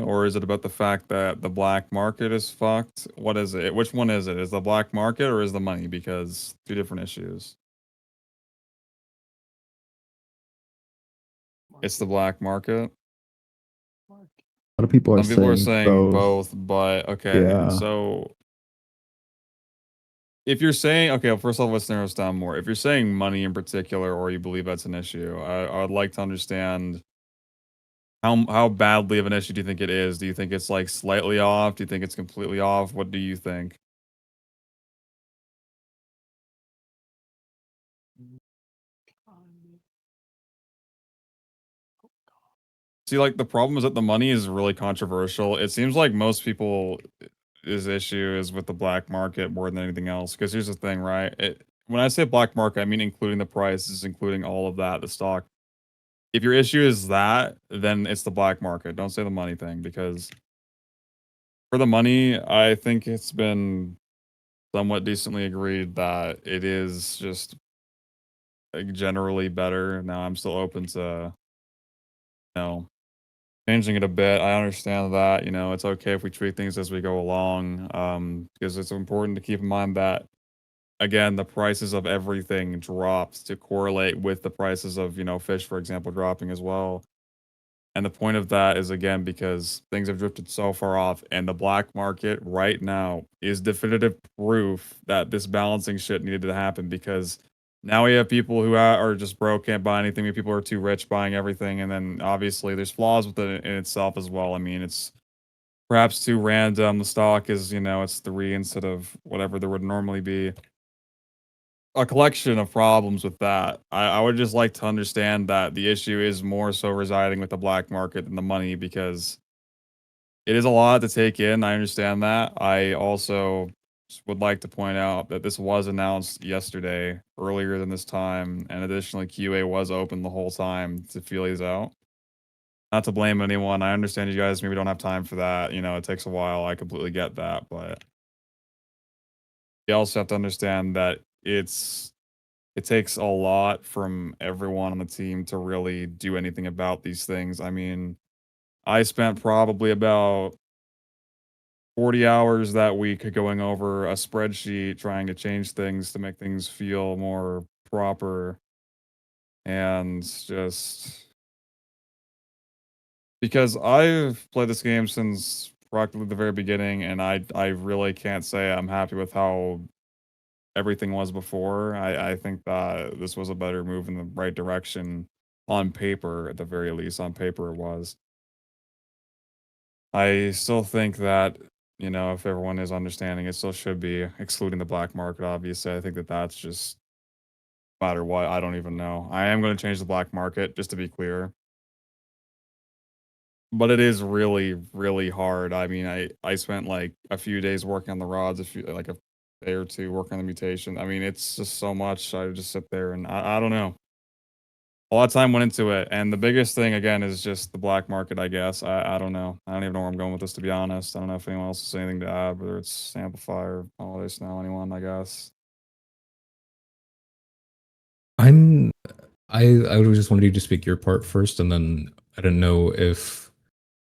or is it about the fact that the black market is fucked? What is it? Which one is it? Is the black market or is the money? Because two different issues. It's the black market. A lot of people are Some people are saying saying both. both, but okay. Yeah. So if you're saying, okay, well, first off, let's narrow this down more. If you're saying money in particular, or you believe that's an issue, I would like to understand how badly of an issue do you think it is? Do you think it's like slightly off? Do you think it's completely off? What do you think? See, like the problem is that the money is really controversial. It seems like most people his issue is with the black market more than anything else. Because here's the thing, right? When I say black market, I mean including the prices, including all of that, the stock. If your issue is that, then it's the black market. Don't say the money thing because for the money, I think it's been somewhat decently agreed that it is just like, generally better. Now I'm still open to, you know, changing it a bit. I understand that, it's okay if we tweak things as we go along, because it's important to keep in mind that, again, the prices of everything drops to correlate with the prices of, fish, for example, dropping as well. And the point of that is, again, because things have drifted so far off, and the black market right now is definitive proof that this balancing shit needed to happen because now we have people who are just broke, can't buy anything. People are too rich buying everything. And then obviously there's flaws with it in itself as well. I mean, it's perhaps too random. The stock is, it's 3 instead of whatever there would normally be. A collection of problems with that. I would just like to understand that the issue is more so residing with the black market than the money because it is a lot to take in. I understand that. I also would like to point out that this was announced yesterday, earlier than this time, and additionally, QA was open the whole time to feel these out. Not to blame anyone. I understand you guys maybe don't have time for that. It takes a while. I completely get that, but you also have to understand that it takes a lot from everyone on the team to really do anything about these things. I mean, I spent probably about 40 hours that week going over a spreadsheet trying to change things to make things feel more proper and just because I've played this game since practically the very beginning and I really can't say I'm happy with how everything was before. I think that this was a better move in the right direction on paper, at the very least. On paper, it was. I still think that, if everyone is understanding, it still should be excluding the black market, obviously. I think that that's just, no matter what, I don't even know. I am going to change the black market, just to be clear. But it is really, really hard. I mean, I spent like a few days working on the rods, like a day or two working on the mutation. I mean, it's just so much. I just sit there and I don't know. A lot of time went into it, and the biggest thing again is just the black market. I guess I don't know. I don't even know where I'm going with this to be honest. I don't know if anyone else has anything to add, whether it's Amplifier, Holiday Snow, anyone. I guess. I'm I would just wanted you to speak your part first, and then I don't know if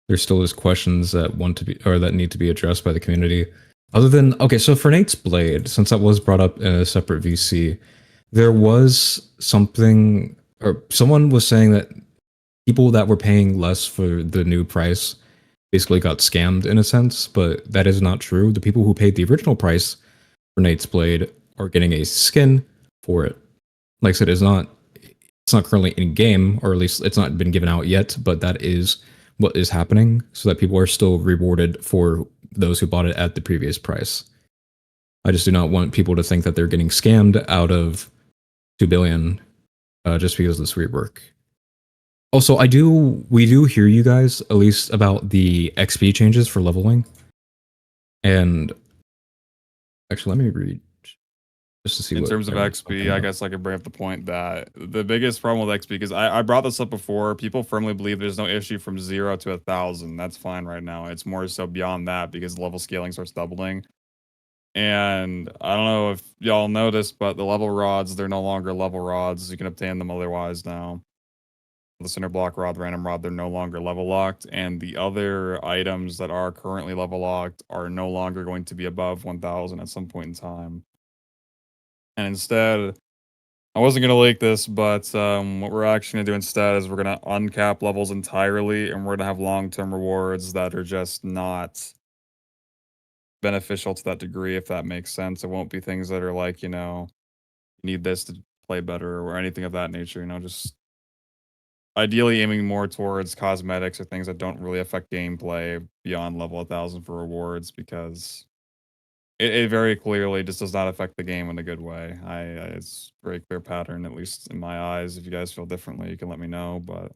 there still is questions that want to be or that need to be addressed by the community. Other than okay, so for Nate's Blade, since that was brought up in a separate VC, there was something or someone was saying that people that were paying less for the new price basically got scammed in a sense, but that is not true. The people who paid the original price for Nate's Blade are getting a skin for it. Like I said, it's not currently in game, or at least it's not been given out yet, but that is what is happening, so that people are still rewarded for those who bought it at the previous price. I just do not want people to think that they're getting scammed out of 2 billion just because of this rework. Also, we do hear you guys at least about the XP changes for leveling. And actually, let me read just to see In what terms of everyone's XP, talking I about. guess I could bring up the point that the biggest problem with XP, because I brought this up before, people firmly believe there's no issue from 0 to 1,000. That's fine right now. It's more so beyond that because level scaling starts doubling. And I don't know if y'all noticed, but the level rods, they're no longer level rods. You can obtain them otherwise now. the cinder block rod, the random rod, they're no longer level locked, and the other items that are currently level locked are no longer going to be above 1,000 at some point in time. And instead, I wasn't gonna leak this, but what we're actually gonna do instead is we're gonna uncap levels entirely, and we're gonna have long-term rewards that are just not beneficial to that degree, if that makes sense. It won't be things that are like, you know, you need this to play better or anything of that nature, you know, just ideally aiming more towards cosmetics or things that don't really affect gameplay beyond level 1,000 for rewards because it very clearly just does not affect the game in a good way. It's a very clear pattern, at least in my eyes. If you guys feel differently, you can let me know, but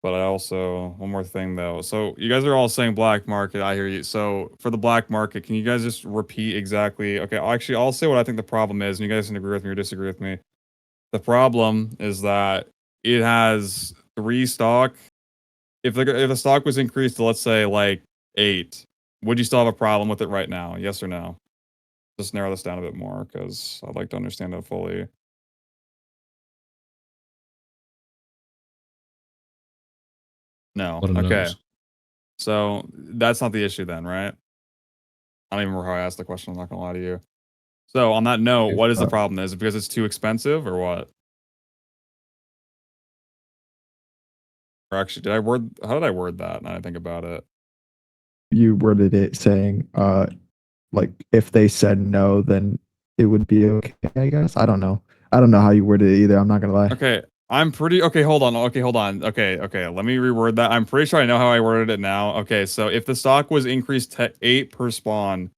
I also one more thing though. So you guys are all saying black market. I hear you. So for the black market, can you guys just repeat exactly? Okay, actually, I'll say what I think the problem is, and you guys can agree with me or disagree with me. The problem is that it has 3 stock. If the stock was increased to, let's say, like 8, would you still have a problem with it right now? Yes or no? Just narrow this down a bit more because I'd like to understand it fully. No. Let him Okay. knows. So that's not the issue then, right? I don't even remember how I asked the question. I'm not gonna lie to you. So on that note, what is the problem? Is it because it's too expensive or what? Or actually, how did I word that now that I think about it? You worded it saying, like if they said no, then it would be okay, I guess. I don't know. I don't know how you worded it either. I'm not gonna lie. Okay, okay, hold on. Okay, hold on. Okay, let me reword that. I'm pretty sure I know how I worded it now. Okay, so if the stock was increased to 8 per spawn,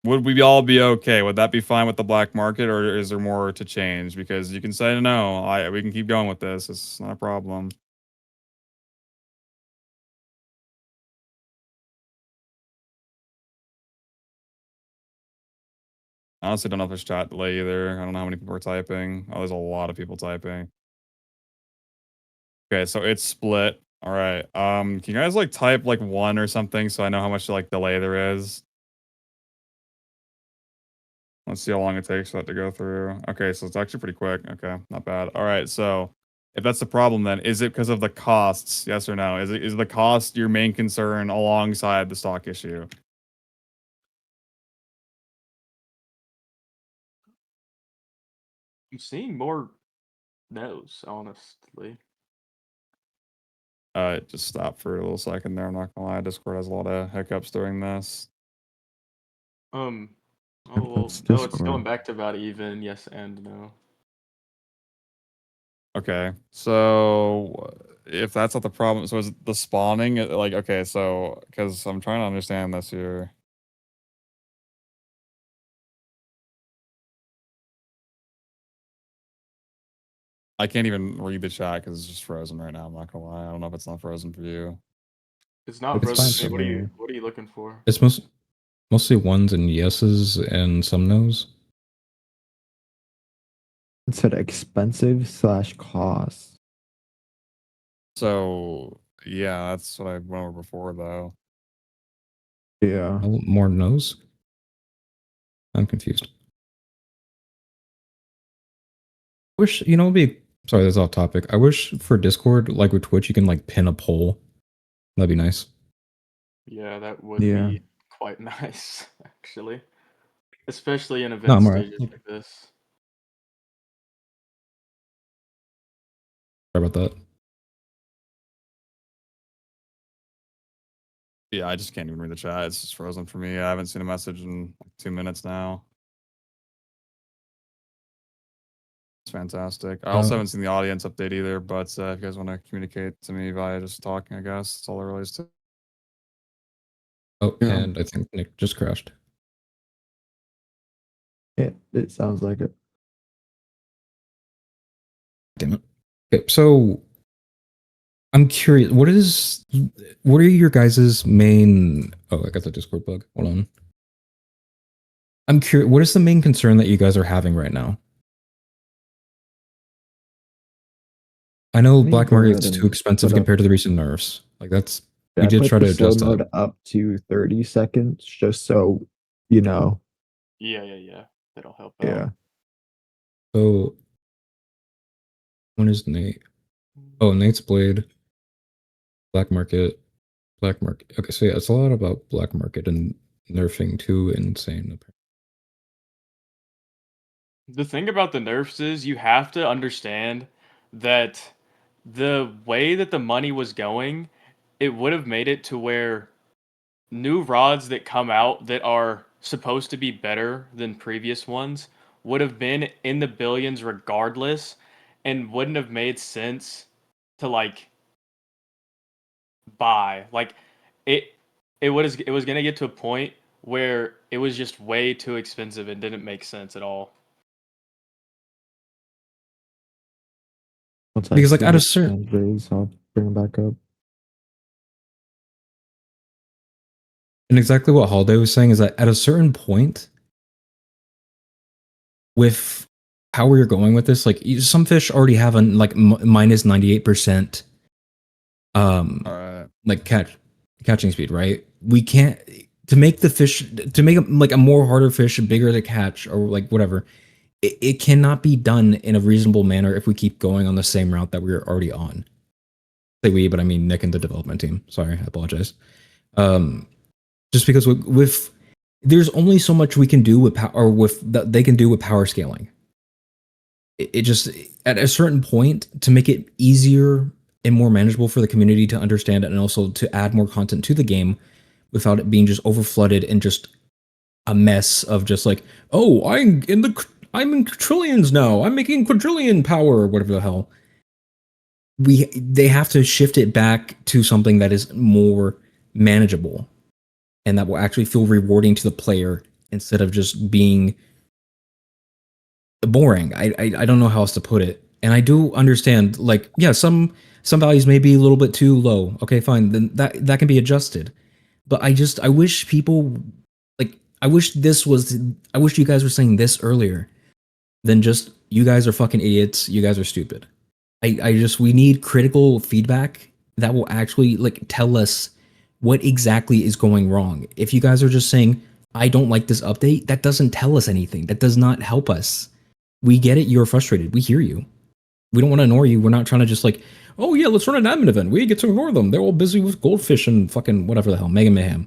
would we all be okay? Would that be fine with the black market, or is there more to change? Because you can say no, we can keep going with this. It's not a problem. I honestly don't know if it's chat delay either. I don't know how many people are typing. Oh, there's a lot of people typing. Okay, so it's split. All right. Can you guys like type like 1 or something so I know how much like delay there is? Let's see how long it takes for that to go through. Okay, so it's actually pretty quick. Okay, not bad. All right, so if that's the problem, then is it because of the costs? Yes or no? Is the cost your main concern alongside the stock issue? I'm seeing more no's, honestly. It just stopped for a little second there. I'm not gonna lie. Discord has a lot of hiccups during this. Oh well, That's no, it's going Discord. back to about even. Yes and no. Okay, so if that's not the problem, so is it the spawning? Like, okay, so because I'm trying to understand this here. I can't even read the chat because it's just frozen right now. I'm not gonna lie. I don't know if it's not frozen for you. It's not It's frozen fine for me. for me. What are you looking for? It's mostly ones and yeses and some nos. It said expensive slash cost. So yeah, that's what I went over before though. Yeah. More nos. I'm confused. Wish it'd be sorry, that's off topic. I wish for Discord, like with Twitch, you can like pin a poll. That'd be nice. Yeah, that would Yeah. be quite nice, actually. Especially in No, event I'm alright. stages Sorry like this. about that. Yeah, I just can't even read the chat. It's just frozen for me. I haven't seen a message in like 2 minutes now. It's fantastic. I also haven't seen the audience update either, but if you guys want to communicate to me via just talking, I guess that's all there really is to. Oh, Yeah. and I think Nick just crashed. It sounds like it. Damn it. Okay, so I'm curious. What are your guys' main? Oh, I got the Discord bug. Hold on. I'm curious. What is the main concern that you guys are having right now? I know Let me Black go Market's ahead too and expensive put up. compared to the recent nerfs. Like that's Yeah, we I did put try the to slow adjust that. mode up to 30 seconds just so you know. Yeah. That'll help Yeah. out. So One is Nate. Oh, Nate's Blade. Black market. Black market. Okay, so yeah, it's a lot about black market and nerfing too insane. The thing about the nerfs is you have to understand that the way that the money was going, it would have made it to where new rods that come out that are supposed to be better than previous ones would have been in the billions regardless and wouldn't have made sense to like buy. Like it it was going to get to a point where it was just way too expensive and didn't make sense at all. Once I Because like see at a his certain hand raise, I'll bring him back up. and exactly what Holiday was saying is that at a certain point, with how we're going with this, like some fish already have an like minus 98% All right. like catching speed, right? We can't to make the fish to make like a more harder fish bigger to catch or like whatever. It cannot be done in a reasonable manner if we keep going on the same route that we're already on. Say we, but I mean Nick and the development team. Sorry, I apologize. Um, just because with there's only so much we can do with power or with that they can do with power scaling. It just at a certain point to make it easier and more manageable for the community to understand and also to add more content to the game without it being just overflooded and just a mess of just like, oh, I'm in trillions now. I'm making quadrillion power or whatever the hell. They have to shift it back to something that is more manageable and that will actually feel rewarding to the player instead of just being boring. I don't know how else to put it. And I do understand, like, yeah, some values may be a little bit too low. Okay, fine. Then that can be adjusted. But I wish people like I wish you guys were saying this earlier than just you guys are fucking idiots, you guys are stupid. I just we need critical feedback that will actually like tell us what exactly is going wrong. If you guys are just saying, I don't like this update, that doesn't tell us anything. That does not help us. We get it, you're frustrated. We hear you. We don't want to ignore you. We're not trying to just like, oh yeah, let's run an admin event. We get to ignore them. They're all busy with goldfish and fucking whatever the hell, Mega Mayhem.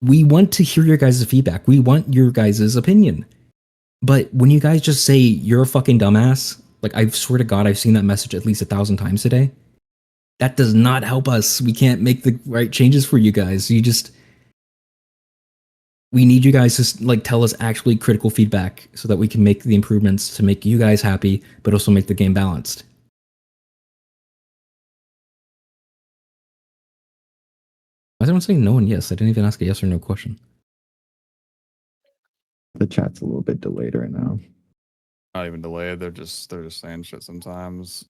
We want to hear your guys' feedback. We want your guys' opinion. But when you guys just say you're a fucking dumbass, like I swear to God, I've seen that message at least 1,000 times today. That does not help us. We can't make the right changes for you guys. We need you guys to like tell us actually critical feedback so that we can make the improvements to make you guys happy, but also make the game balanced. Why is everyone saying no and yes? I didn't even ask a yes or no question. The chat's a little bit delayed right now. Not even delayed. They're just saying shit sometimes.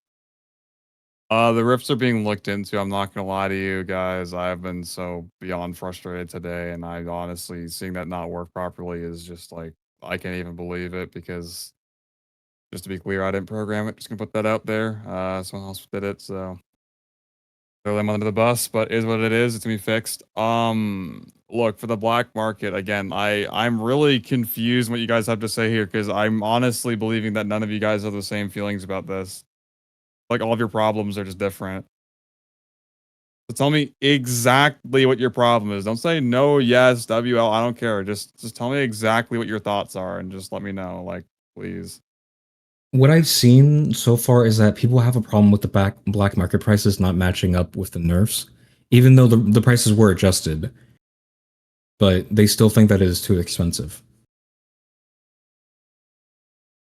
The rifts are being looked into. I'm not gonna lie to you guys. I've been so beyond frustrated today, and I honestly seeing that not work properly is just like I can't even believe it because just to be clear, I didn't program it. Just gonna put that out there. Someone else did it, so throw them under the bus. But it is what it is. It's gonna be fixed. Look for the black market again. I'm really confused what you guys have to say here because I'm honestly believing that none of you guys have the same feelings about this. Like all of your problems are just different. So tell me exactly what your problem is. Don't say no, yes, WL. I don't care. Just tell me exactly what your thoughts are and just let me know. Like, please. What I've seen so far is that people have a problem with the black market prices not matching up with the nerfs, even though the prices were adjusted, but they still think that it is too expensive.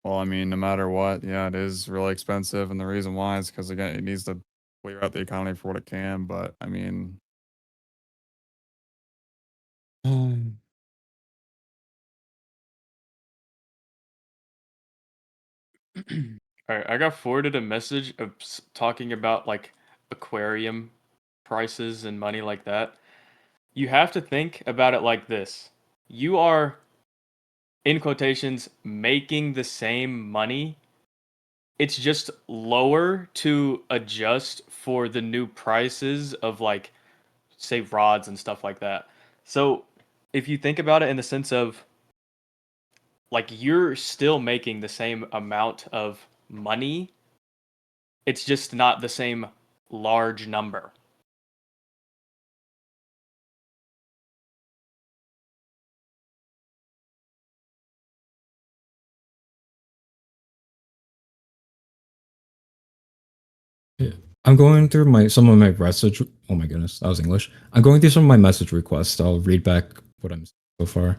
Well, I mean, no matter what, yeah, it is really expensive, and the reason why is because again, it needs to clear out the economy for what it can. But I mean, All right, I got forwarded a message of talking about like aquarium prices and money like that. You have to think about it like this. You are in quotations making the same money. It's just lower to adjust for the new prices of like say rods and stuff like that. So, if you think about it in the sense of like you're still making the same amount of money It's just not the same large number. Yeah. I'm going through some of my message. Oh my goodness, that was English. I'm going through some of my message requests. I'll read back what I'm so far.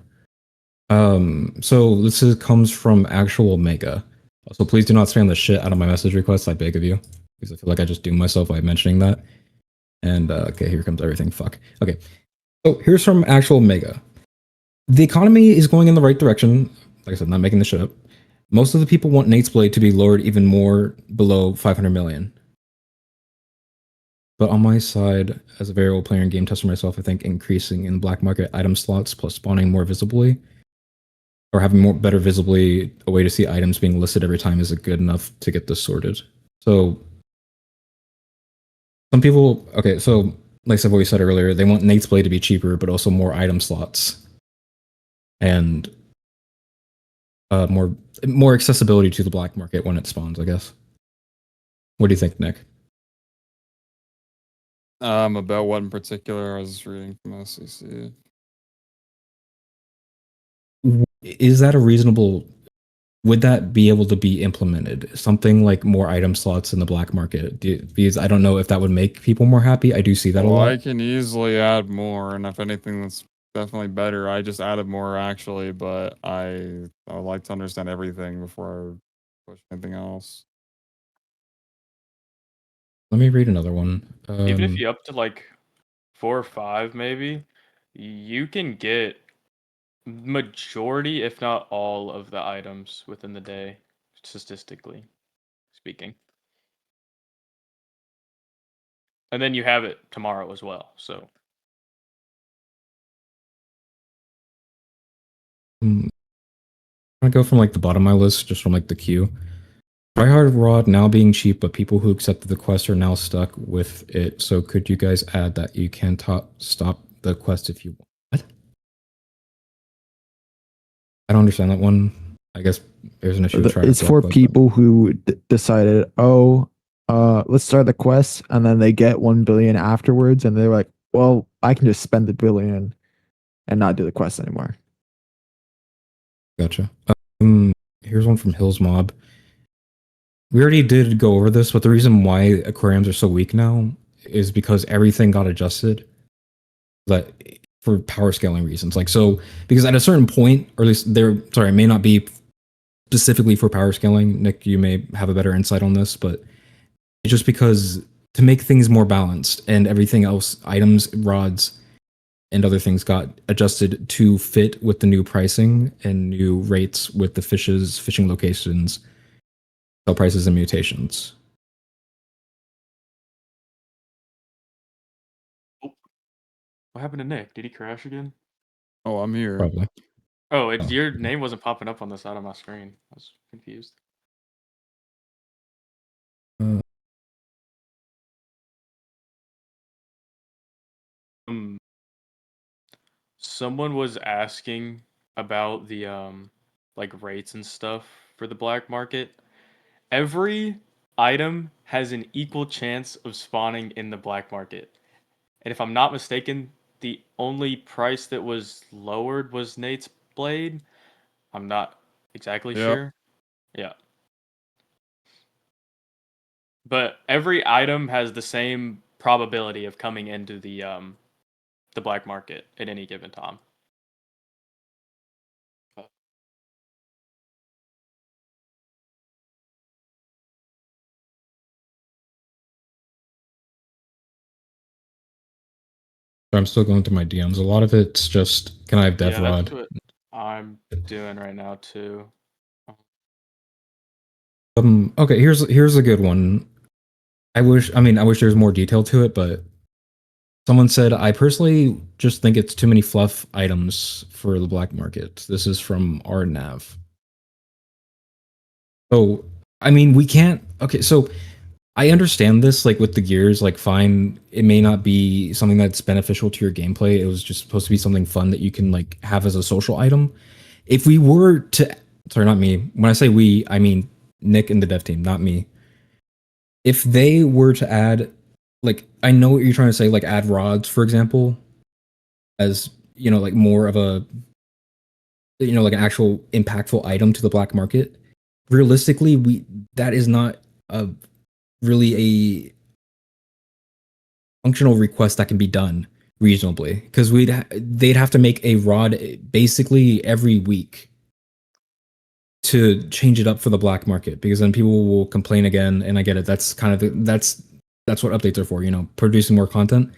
So comes from actual Mega. So please do not spam the shit out of my message requests. I beg of you, because I feel like I just do myself by mentioning that. And okay, here comes everything. Fuck. Okay, so here's from actual Mega. The economy is going in the right direction. Like I said, not making the shit up. Most of the people want Nate's Blade to be lowered even more below 500 million. But on my side, as a very old player and game tester myself, I think increasing in black market item slots plus spawning more visibly, or having more better visibly a way to see items being listed every time is good enough to get this sorted. So some people, okay, so like what we said earlier, they want Nate's Blade to be cheaper, but also more item slots and more accessibility to the black market when it spawns, I guess. What do you think, Nick? About what in particular? I was reading from SCC. Is that a reasonable? Would that be able to be implemented? Something like more item slots in the black market? Because I don't know if that would make people more happy. I do see that a lot. I can easily add more, and if anything, that's definitely better. I just added more actually, but I would like to understand everything before I push anything else. Let me read another one. Even if you up to like 4 or 5, maybe, you can get majority, if not all, of the items within the day, statistically speaking. And then you have it tomorrow as well. So I'm gonna go from like the bottom of my list, just from like the queue. Tryhard Rod now being cheap, but people who accepted the quest are now stuck with it. So could you guys add that you can stop the quest if you want? What? I don't understand that one. I guess there's an issue with Tryhard It's Rod for quest, people who decided, oh, let's start the quest, and then they get 1 billion afterwards, and they're like, well, I can just spend the billion and not do the quest anymore. Gotcha. Here's one from Hills Mob. We already did go over this, but the reason why aquariums are so weak now is because everything got adjusted. That for power scaling reasons. Like so, because at a certain point, or at least there, sorry, it may not be specifically for power scaling. Nick, you may have a better insight on this, but it's just because to make things more balanced and everything else, items, rods, and other things got adjusted to fit with the new pricing and new rates with the fishes, fishing locations, sell prices, and mutations. what happened to Nick? Did he crash again? Oh, I'm here. Probably. Oh, Oh, your okay. name wasn't popping up on the side of my screen. I was confused. Uh, Um, Someone was asking about the like rates and stuff for the black market. Every item has an equal chance of spawning in the black market. And if I'm not mistaken, the only price that was lowered was Nate's blade. I'm not exactly Yep. sure. Yeah. But every item has the same probability of coming into the black market at any given time. So I'm still going through my DMs. A lot of it's just, can I have Dev Yeah, that's Rod? what I'm doing right now too. Okay, here's a good one. I wish there's more detail to it, but someone said I personally just think it's too many fluff items for the black market. This is from RNav. Oh, I mean, we can't. Okay, so I understand this, like with the gears, like fine, it may not be something that's beneficial to your gameplay. It was just supposed to be something fun that you can like have as a social item. If we were to, sorry, not me. When I say we, I mean Nick and the dev team, not me. if they were to add, like, I know what you're trying to say, like add rods, for example, as like more of a like an actual impactful item to the black market. Realistically, that is not a really a functional request that can be done reasonably, because they'd have to make a rod basically every week to change it up for the black market, because then people will complain again. And I get it, that's kind of that's what updates are for, producing more content.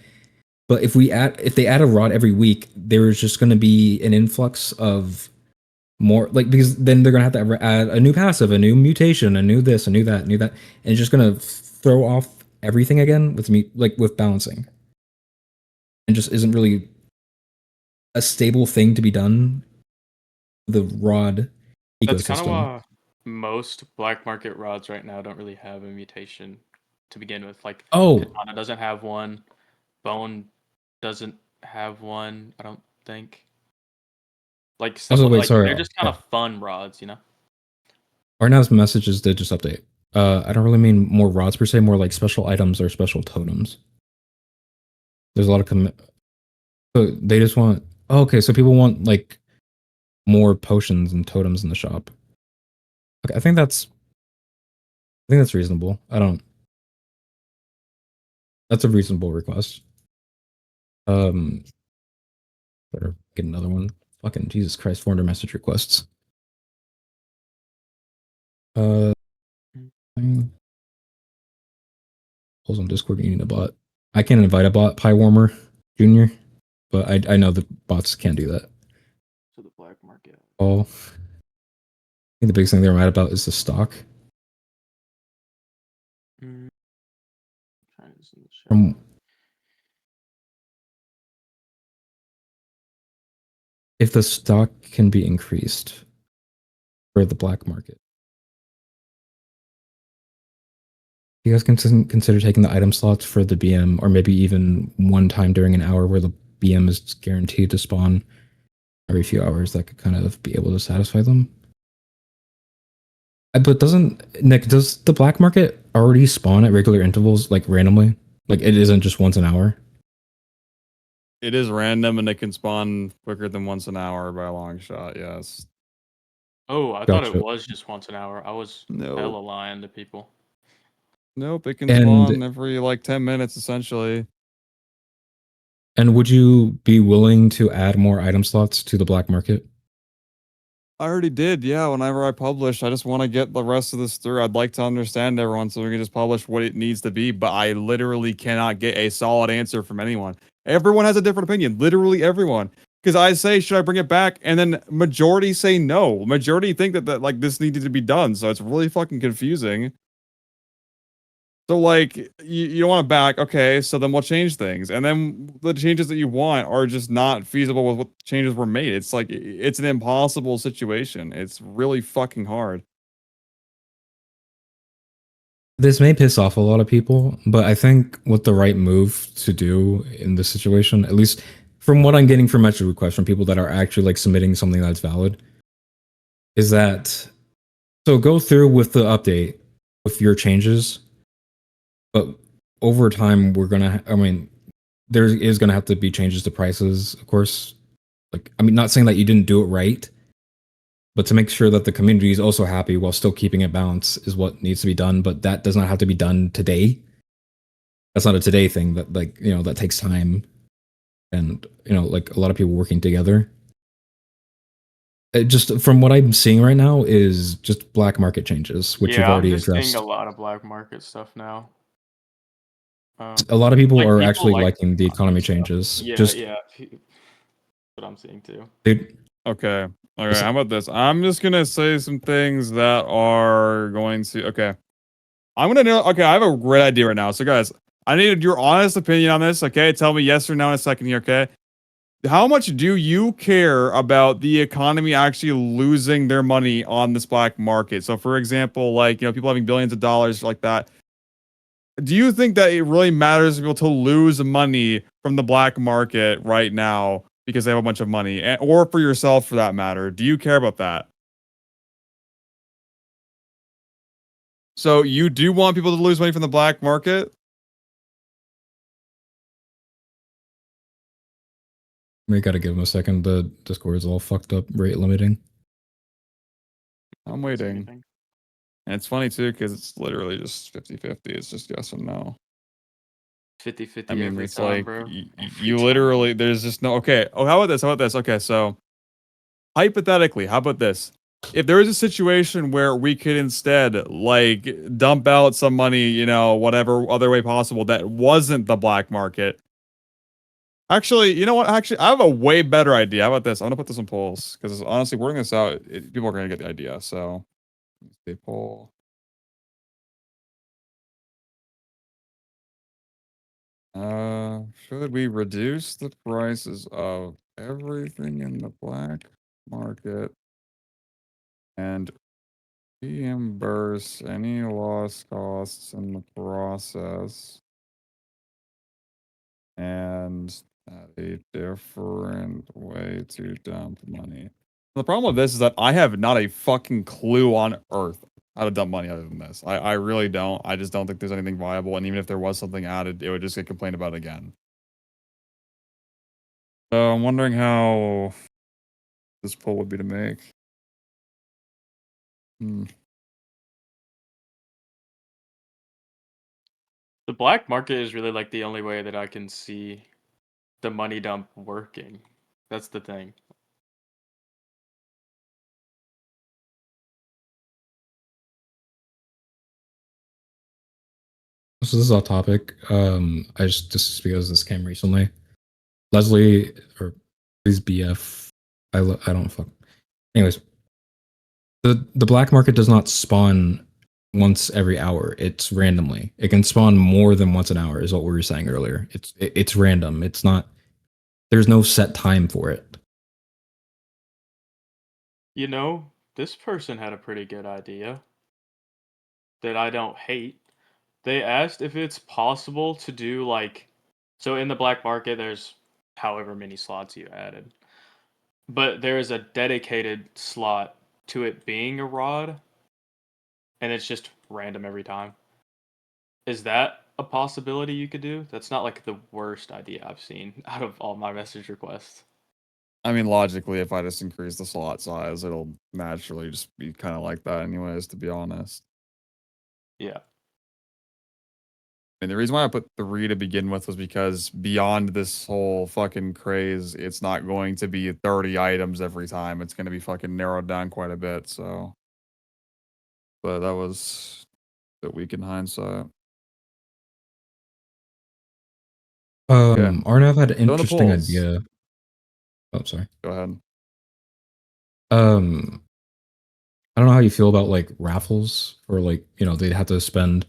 But if they add a rod every week, there's just going to be an influx of more, like, because then they're going to have to add a new passive, a new mutation, a new this, a new that, and it's just going to throw off everything again with me, like with balancing, and just isn't really a stable thing to be done. The rod That's kind of ecosystem. why most black market rods right now don't really have a mutation to begin with. Like Oh, Katana doesn't have one, Bone doesn't have one, I don't think. Like stuff also, wait, like sorry. they're just kind of fun rods. Arnav's messages did just update. I don't really mean more rods per se, more like special items or special totems. There's a lot of so they just want. Oh, okay, so people want like more potions and totems in the shop. Okay, I think that's reasonable. I don't. That's a reasonable request. Better get another one. Fucking Jesus Christ, 400 message requests. Holes on Discord, you need a bot. I can't invite a bot, Pie Warmer Junior, but I know the bots can't do that. So the black market. Oh, I think the biggest thing they're mad about is the stock. From if the stock can be increased for the black market, you guys can consider taking the item slots for the BM, or maybe even one time during an hour where the BM is guaranteed to spawn every few hours. That could kind of be able to satisfy them. But does the black market already spawn at regular intervals, like randomly? Like it isn't just once an hour? It is random, and it can spawn quicker than once an hour by a long shot. Yes. Oh, I thought it Gotcha. was just once an hour. I was No. hella lying to people. Nope. It can And spawn every like 10 minutes essentially. and would you be willing to add more item slots to the black market? I already did, yeah. Whenever I publish, I just want to get the rest of this through. I'd like to understand everyone so we can just publish what it needs to be, but I literally cannot get a solid answer from anyone. Everyone has a different opinion, literally everyone. Because I say, should I bring it back? And then majority say no. Majority think that like this needed to be done, so it's really fucking confusing. So like you don't want to back, okay, so then we'll change things. And then the changes that you want are just not feasible with what changes were made. It's like it's an impossible situation. It's really fucking hard. This may piss off a lot of people, but I think what the right move to do in this situation, at least from what I'm getting from message requests from people that are actually like submitting something that's valid, is that so go through with the update with your changes, but over time there is gonna have to be changes to prices, of course. Like, I mean, not saying that you didn't do it right, but to make sure that the community is also happy while still keeping it balanced is what needs to be done. But that does not have to be done today. That's not a today thing. That that takes time, and like a lot of people working together. It just from what I'm seeing right now is just black market changes, which you've Yeah, I'm already just seeing addressed. a lot of black market stuff now. A lot of people Like are people actually like liking the economy stuff. changes. Yeah, Just yeah. What I'm seeing too. dude, Okay. Okay, how about this? I'm just gonna say some things that are going to okay. I'm gonna know okay, I have a great idea right now. So guys, I need your honest opinion on this, okay? Tell me yes or no in a second here, okay? How much do you care about the economy actually losing their money on this black market? So for example, like, people having billions of dollars like that. Do you think that it really matters for people to lose money from the black market right now because they have a bunch of money, or for yourself for that matter? Do you care about that? So you do want people to lose money from the black market? We gotta give them a second. The Discord is all fucked up, rate limiting. I'm waiting. And it's funny too, because it's literally just 50-50. It's just yes and no. 50-50 I mean, every it's time, like bro. you literally, there's just no. Okay. Oh, how about this? How about this? Okay, so hypothetically, how about this? If there is a situation where we could instead like dump out some money, you know, whatever other way possible that wasn't the black market. Actually, you know what? Actually, I have a way better idea. How about this? I'm gonna put this in polls because honestly, wording this out, people are gonna get the idea. So, let's see, poll. Should we reduce the prices of everything in the black market and reimburse any lost costs in the process and a different way to dump money? The problem with this is that I have not a fucking clue on earth how to dump money other than this. I really don't. I just don't think there's anything viable. And even if there was something added, it would just get complained about again. So I'm wondering how this poll would be to make. Hmm. The black market is really like the only way that I can see the money dump working. That's the thing. So this is off topic. I just because this came recently. Leslie or please BF. I don't fuck. Anyways, the black market does not spawn once every hour. It's randomly. It can spawn more than once an hour, is what we were saying earlier. It's random. It's not. There's no set time for it. You know, this person had a pretty good idea that I don't hate. They asked if it's possible to do like, so in the black market, there's however many slots you added, but there is a dedicated slot to it being a rod, and it's just random every time. Is that a possibility you could do? That's not like the worst idea I've seen out of all my message requests. I mean, logically, if I just increase the slot size, it'll naturally just be kind of like that, anyways. To be honest, Yeah. and the reason why I put 3 to begin with was because beyond this whole fucking craze, it's not going to be 30 items every time. It's going to be fucking narrowed down quite a bit. So, but that was a week in hindsight. Arnav had an So the interesting polls. idea. Oh, sorry. Go ahead. I don't know how you feel about like raffles or like, you know, they'd have to spend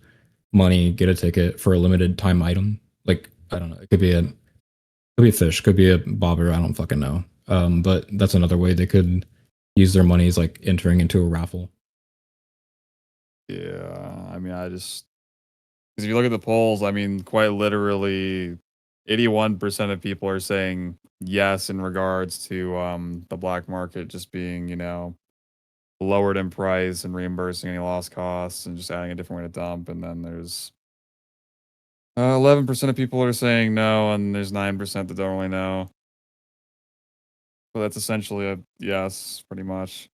money, get a ticket for a limited time item. Like, I don't know. It could be a fish, could be a bobber, I don't fucking know. But that's another way they could use their money is like entering into a raffle. Yeah, I mean, I just because if you look at the polls, I mean, quite literally, 81% of people are saying yes in regards to the black market just being, you know, lowered in price and reimbursing any lost costs and just adding a different way to dump. And then there's 11% of people are saying no, and there's 9% that don't really know. So that's essentially a yes, pretty much.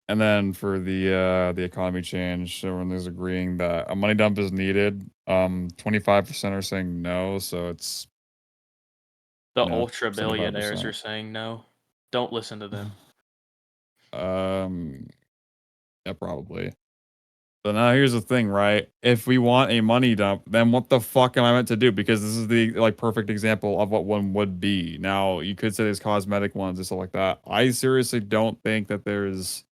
And then for the economy change, everyone is agreeing that a money dump is needed. 25% are saying no, so it's The you know ultra billionaires are 75%. saying no. Don't listen to them. Yeah, probably. So now here's the thing, right? If we want a money dump, then what the fuck am I meant to do? Because this is the like perfect example of what one would be. Now you could say there's cosmetic ones and stuff like that. I seriously don't think that there's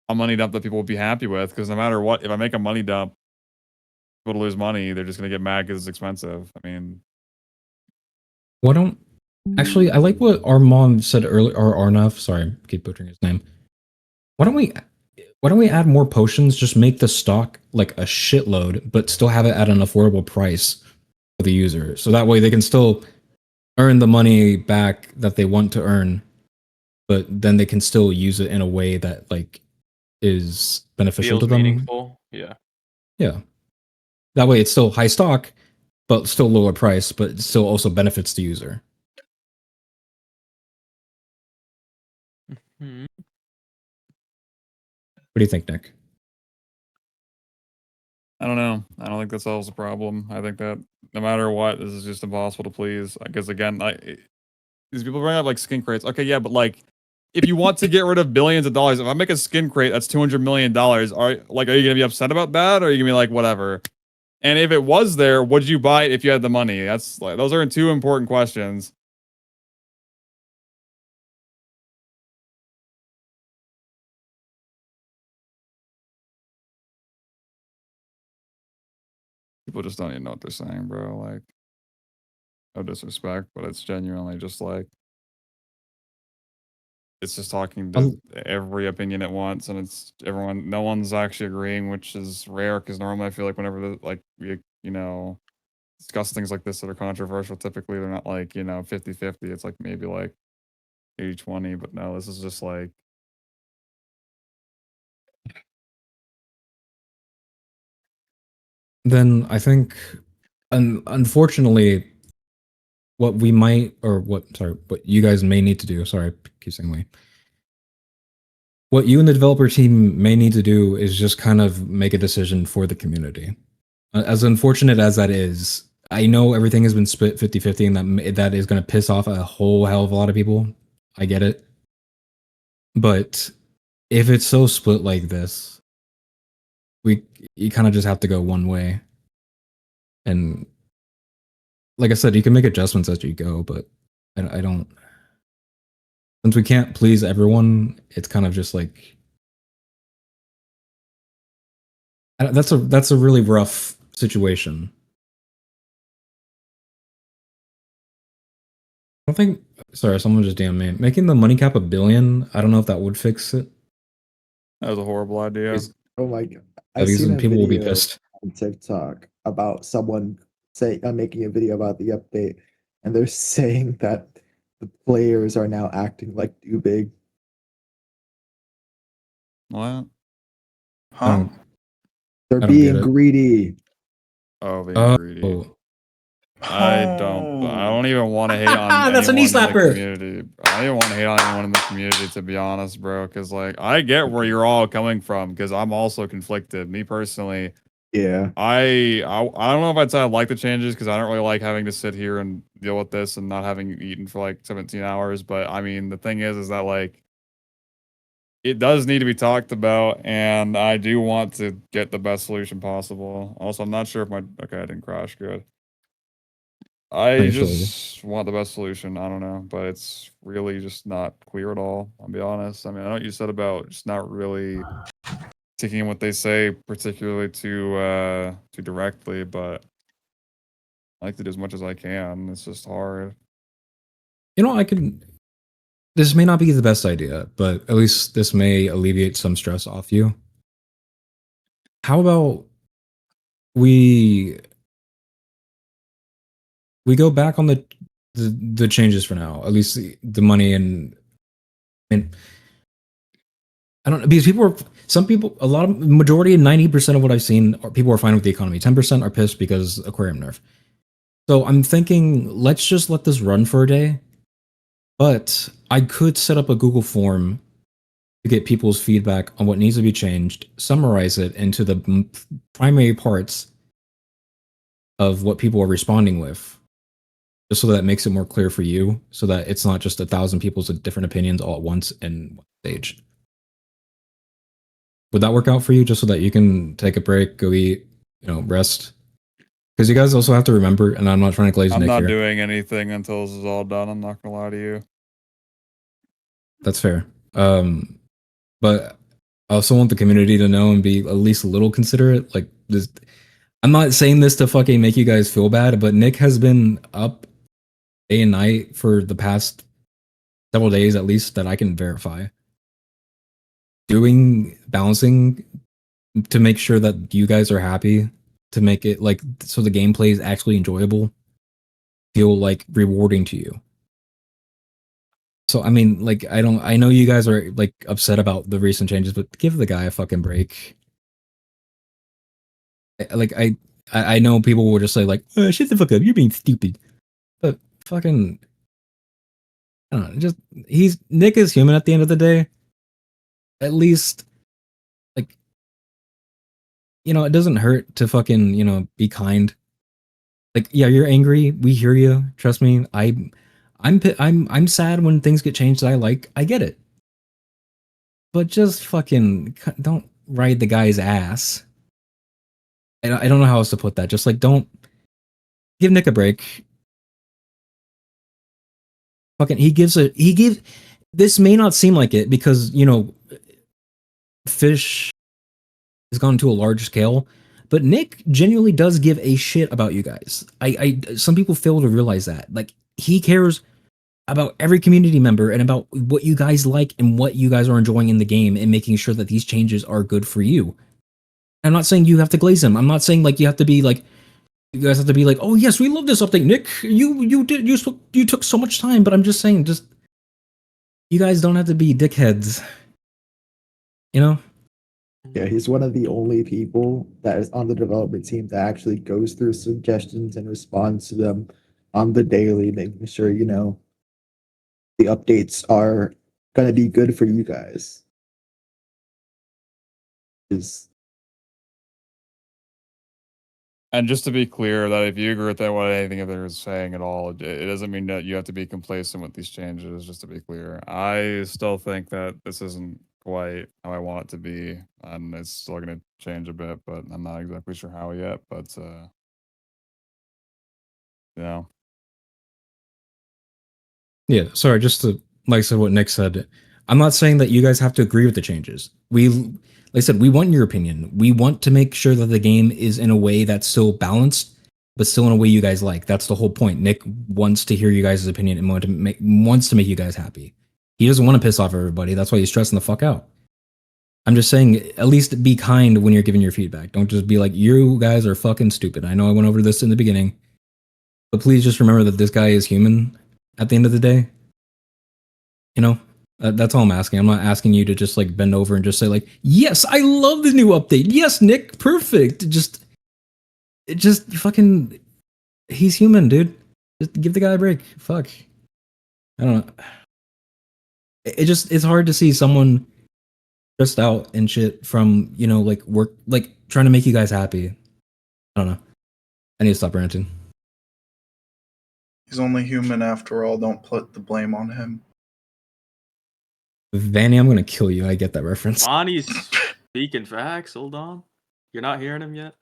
a money dump that people will be happy with, because no matter what, if I make a money dump, people lose money, they're just gonna get mad because it's expensive. I mean, Why don't actually I like what our mom said earlier or Arnav, sorry, I keep butchering his name. Why don't we add more potions, just make the stock like a shitload, but still have it at an affordable price for the user. So that way they can still earn the money back that they want to earn, but then they can still use it in a way that like is beneficial Feels to them. meaningful. Yeah. Yeah. That way it's still high stock, but still lower price, but it still also benefits the user. Hmm. What do you think, Nick? I don't know. I don't think that solves the problem. I think that no matter what, this is just impossible to please. Because again, these people bring up like skin crates. Okay, yeah, but like, if you want to get rid of billions of dollars, if I make a skin crate that's $200 million, are you gonna be upset about that, or are you gonna be like whatever? And if it was there, would you buy it if you had the money? That's like those are two important questions. People just don't even know what they're saying, bro. Like, no disrespect, but it's genuinely just like it's just talking to every opinion at once, and it's everyone. No one's actually agreeing, which is rare because normally I feel like whenever like we discuss things like this that are controversial, typically they're not like 50-50. It's like maybe like 80-20, but no, this is just like Then I think, unfortunately, what we might, or what you guys may need to do, sorry, I keep saying we. What you and the developer team may need to do is just kind of make a decision for the community. As unfortunate as that is, I know everything has been split 50-50 and that is going to piss off a whole hell of a lot of people. I get it. But if it's so split like this, you kind of just have to go one way. And like I said, you can make adjustments as you go, but I don't. Since we can't please everyone, it's kind of just like that's a really rough situation. I don't think. Sorry, someone just damn me. Making the money cap $1 billion. I don't know if that would fix it. that was a horrible idea. Oh my god! I Because seen a people will be video pissed. on TikTok about someone making a video about the update, and they're saying that the players are now acting like too big. What? I don't. They're I don't get being it. greedy. Oh, being greedy. I don't even want to hate on That's a knee anyone in the slapper. community. I don't even want to hate on anyone in the community, to be honest, bro. Because like I get where you're all coming from. Because I'm also conflicted. Me personally, Yeah. I don't know if I'd say I like the changes because I don't really like having to sit here and deal with this and not having eaten for like 17 hours. But I mean, the thing is that like it does need to be talked about, and I do want to get the best solution possible. Also, I'm not sure if okay, I didn't crash. Good. I just want the best solution. I don't know, but it's really just not clear at all. I'll be honest. I mean, I know what you said about just not really taking in what they say, particularly too directly, but I like to do as much as I can. It's just hard. You know, I can. This may not be the best idea, but at least this may alleviate some stress off you. How about we go back on the changes for now? At least the money and I don't know, because some people, a lot of majority, 90% of what I've seen are people are fine with the economy. 10% are pissed because aquarium nerf. So I'm thinking, let's just let this run for a day. But I could set up a Google form to get people's feedback on what needs to be changed, summarize it into the primary parts of what people are responding with, just so that makes it more clear for you, so that it's not just 1,000 people's different opinions all at once in one stage. Would that work out for you, just so that you can take a break, go eat, rest? Because you guys also have to remember, and I'm not trying to glaze I'm Nick not here. doing anything until this is all done. I'm not gonna lie to you. That's fair. But I also want the community to know and be at least a little considerate. Like this, I'm not saying this to fucking make you guys feel bad, but Nick has been up day and night for the past several days, at least that I can verify. Balancing to make sure that you guys are happy, to make it like so the gameplay is actually enjoyable, feel like rewarding to you. So I mean, like I know you guys are like upset about the recent changes, but give the guy a fucking break. like I know people will just say like, shut the fuck up, you're being stupid. But fucking, I don't know, just Nick is human at the end of the day. At least, like, it doesn't hurt to fucking, be kind. Like, yeah, you're angry. We hear you. Trust me. I'm sad when things get changed that I like. I get it. But just fucking don't ride the guy's ass. I don't know how else to put that. Just like, don't give Nick a break. Fucking, he gives. This may not seem like it because Fish has gone to a large scale, but Nick genuinely does give a shit about you guys. Some people fail to realize that. Like, he cares about every community member and about what you guys like and what you guys are enjoying in the game and making sure that these changes are good for you. I'm not saying you have to glaze him. I'm not saying like you have to be like you guys have to be like, oh yes, we love this update, Nick. You took so much time, but I'm just saying, just you guys don't have to be dickheads. You know? Yeah, he's one of the only people that is on the development team that actually goes through suggestions and responds to them on the daily, making sure, the updates are going to be good for you guys. Is And just to be clear, that if you agree with that, what anything that they're saying at all, it doesn't mean that you have to be complacent with these changes. Just to be clear, I still think that this isn't quite how I want it to be, and it's still going to change a bit, but I'm not exactly sure how yet. But yeah, Yeah, sorry, just to like I said what Nick said. I'm not saying that you guys have to agree with the changes. Like I said, we want your opinion. We want to make sure that the game is in a way that's still balanced, but still in a way you guys like. That's the whole point. Nick wants to hear you guys' opinion and wants to make you guys happy. He doesn't want to piss off everybody. That's why he's stressing the fuck out. I'm just saying, at least be kind when you're giving your feedback. Don't just be like, you guys are fucking stupid. I know I went over this in the beginning, but please just remember that this guy is human at the end of the day. That's all I'm asking. I'm not asking you to just like bend over and just say like, yes, I love the new update. Yes, Nick, perfect. Just fucking, he's human, dude. Just give the guy a break. Fuck. I don't know. It's hard to see someone stressed out and shit from, like work, like trying to make you guys happy. I don't know. I need to stop ranting. He's only human after all. Don't put the blame on him. Vanny, I'm gonna kill you. I get that reference. Bonnie's speaking facts. Hold on. You're not hearing him yet?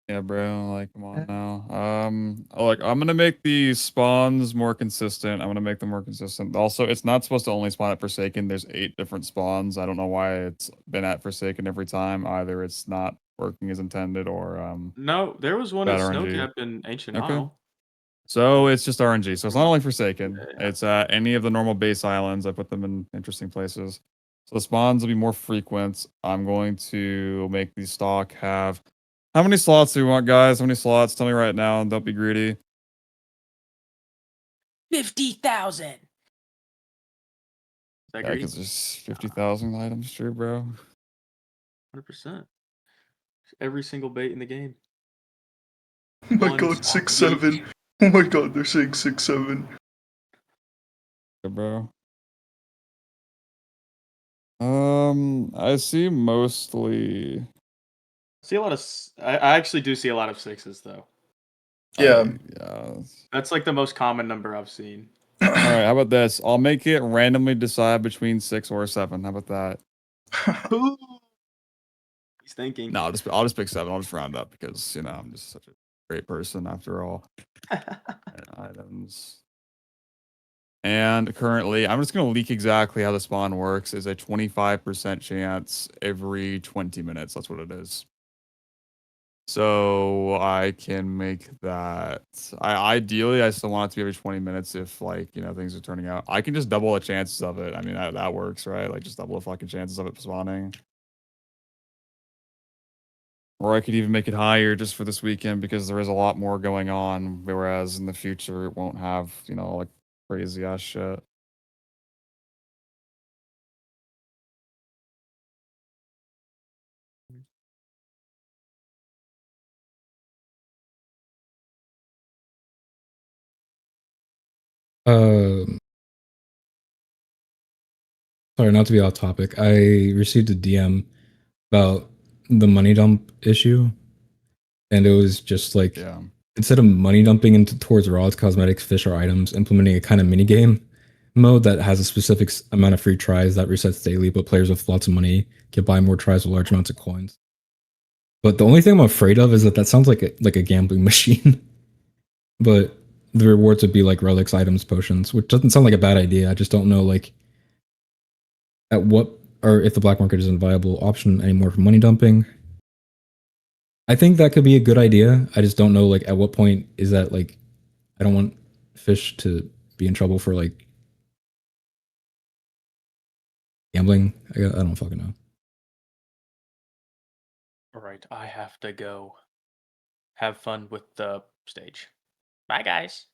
yeah, bro. Like, come on now. Like, I'm gonna make the spawns more consistent. I'm gonna make them more consistent. Also, it's not supposed to only spawn at Forsaken. There's 8 different spawns. I don't know why it's been at Forsaken every time. Either it's not working as intended, or No, there was one at bad RNG. Snowcap in Ancient Okay. Isle. So it's just RNG. So it's not only Forsaken. Yeah. It's any of the normal base islands. I put them in interesting places. So the spawns will be more frequent. I'm going to make the stock have. How many slots do we want, guys? How many slots? Tell me right now. Don't be greedy. 50,000. Is that Yeah, great? because there's 50,000 items, true, bro. 100%. Every single bait in the game. Oh my One god, slot 6-7. each. Oh my god, they're saying 6-7. Yeah, bro. I see mostly. See a lot of. I actually do see a lot of 6s though. Yeah. Yeah. That's like the most common number I've seen. All right. How about this? I'll make it randomly decide between 6 or 7. How about that? He's thinking. No, I'll just pick 7. I'll just round up because I'm just such a great person after all. Items. And currently, I'm just gonna leak exactly how the spawn works. Is a 25% chance every 20 minutes. That's what it is. So I can make that. Ideally I still want it to be every 20 minutes if things are turning out. I can just double the chances of it. I mean that works, right? Like just double the fucking chances of it spawning. Or I could even make it higher just for this weekend because there is a lot more going on. Whereas in the future it won't have, like crazy ass shit. Um, sorry, not to be off topic. I received a DM about the money dump issue, and it was just like Yeah. instead of money dumping into towards rods, cosmetics, fish, or items, implementing a kind of mini game mode that has a specific amount of free tries that resets daily, but players with lots of money can buy more tries with large amounts of coins. But the only thing I'm afraid of is that sounds like a gambling machine. But the rewards would be like relics, items, potions, which doesn't sound like a bad idea. I just don't know like at what or if the black market isn't a viable option anymore for money dumping. I think that could be a good idea. I just don't know like at what point is that like I don't want Fish to be in trouble for like gambling. I don't fucking know. All right, I have to go. Have fun with the stage. Bye, guys.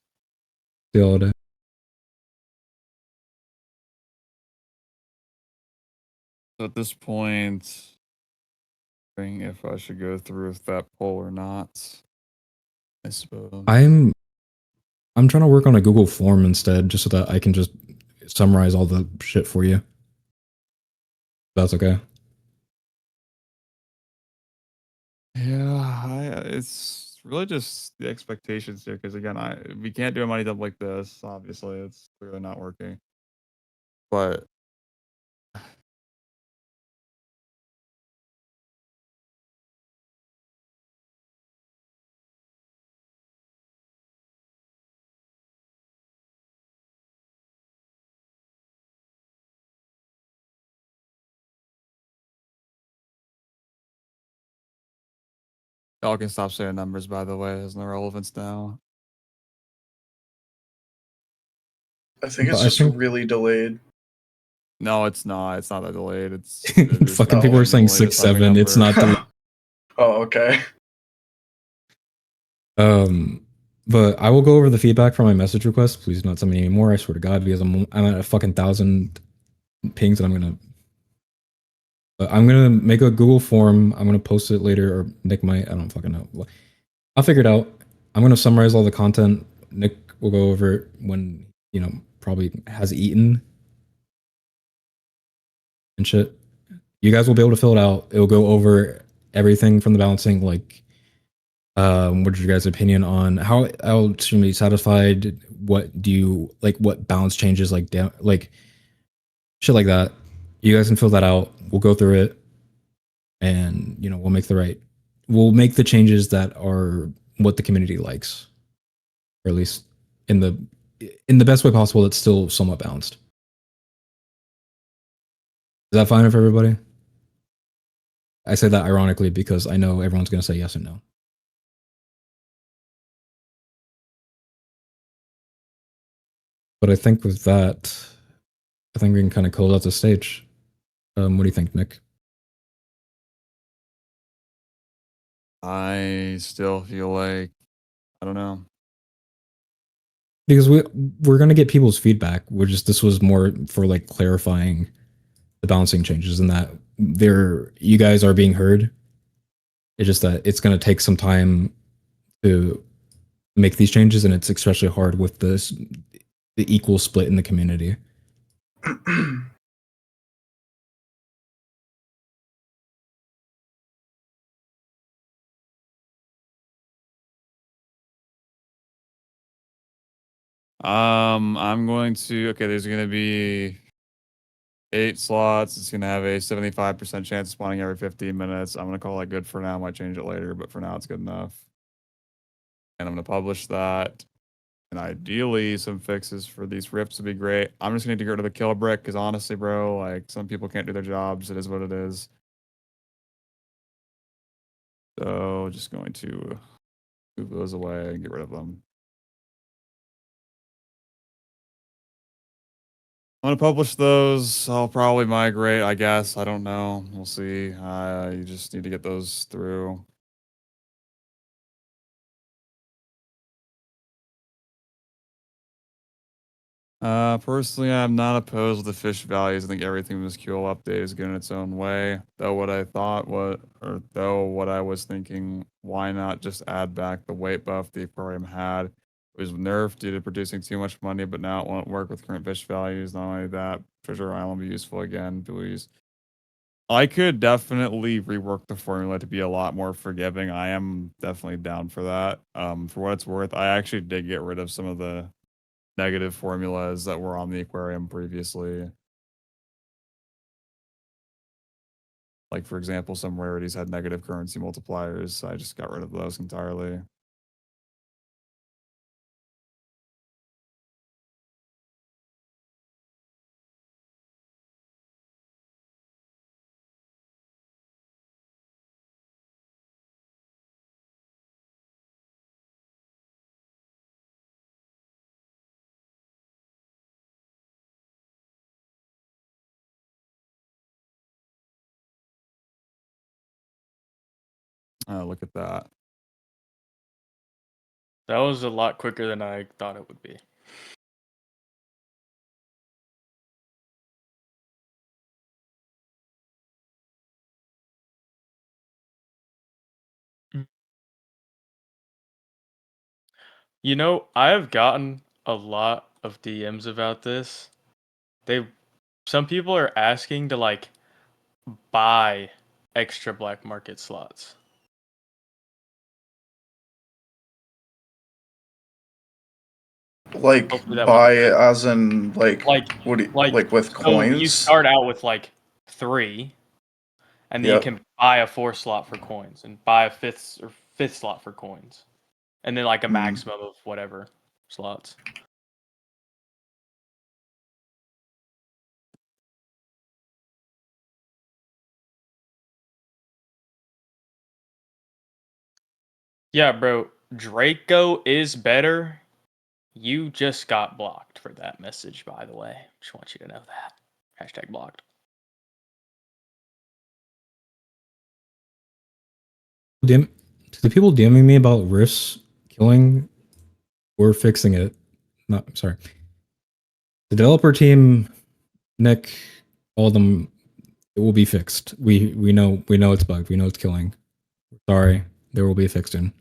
See you all day. So at this point, if I should go through with that poll or not, I suppose. I'm trying to work on a Google form instead, just so that I can just summarize all the shit for you. That's okay. Yeah, it's really just the expectations here. Because again, we can't do a money dump like this. Obviously, it's clearly not working. But y'all can stop saying numbers. By the way, it has no relevance now. I think But it's I just think- really delayed. No, it's not. It's not that delayed. It is Fucking Oh, people are saying manually 6-7. deciding It's number. not the Oh, okay. But I will go over the feedback from my message request. Please do not send me any more. I swear to God, because I'm at a fucking 1,000 pings, and I'm gonna make a Google form. I'm gonna post it later, or Nick might. I don't fucking know. I'll figure it out. I'm gonna summarize all the content. Nick will go over it when probably has eaten and shit. You guys will be able to fill it out. It'll go over everything from the balancing, like what's your guys' opinion on how should be satisfied? What do you like? What balance changes like down, like shit like that? You guys can fill that out. We'll go through it, and we'll make the changes that are what the community likes, or at least in the best way possible. That's still somewhat balanced. Is that fine for everybody? I say that ironically because I know everyone's gonna say yes and no. But I think with that, I think we can kind of close out the stage. What do you think, Nick? I still feel like I don't know. Because we're gonna get people's feedback. This was more for like clarifying the balancing changes and that you guys are being heard. It's just that it's gonna take some time to make these changes, and it's especially hard with the equal split in the community. I'm going to okay. There's going to be 8 slots. It's going to have a 75% chance of spawning every 15 minutes. I'm going to call that good for now. Might change it later, but for now it's good enough. And I'm going to publish that. And ideally, some fixes for these rifts would be great. I'm just going to get rid of the kill brick because honestly, bro, like some people can't do their jobs. It is what it is. So just going to move those away and get rid of them. I'm gonna publish those. I'll probably migrate, I guess. I don't know. We'll see. You just need to get those through. Personally, I'm not opposed to the fish values. I think everything in this QL update is good in its own way. Though what I was thinking, why not just add back the weight buff the aquarium had? was nerfed due to producing too much money, but now it won't work with current fish values. Not only that, Treasure Island will be useful again. Please. I could definitely rework the formula to be a lot more forgiving. I am definitely down for that. For what it's worth, I actually did get rid of some of the negative formulas that were on the aquarium previously. Like, for example, some rarities had negative currency multipliers. So I just got rid of those entirely. Look at that. That was a lot quicker than I thought it would be. You know, I have gotten a lot of DMs about this. Some people are asking to like buy extra black market slots. Like Hopefully that buy wasn't it as in like like what do you, like like with so you coins? start out with like 3, and then you Yep. can buy a 4th slot for coins and buy a 5th slot for coins, and then like a maximum of whatever slots. Yeah, bro. Draco is better. You just got blocked for that message, by the way. Just want you to know that. Hashtag blocked. To the people DMing me about rifts killing, we're fixing it. No, sorry. The developer team, Nick, all of them, it will be fixed. We know it's bugged. We know it's killing. Sorry, there will be a fix soon.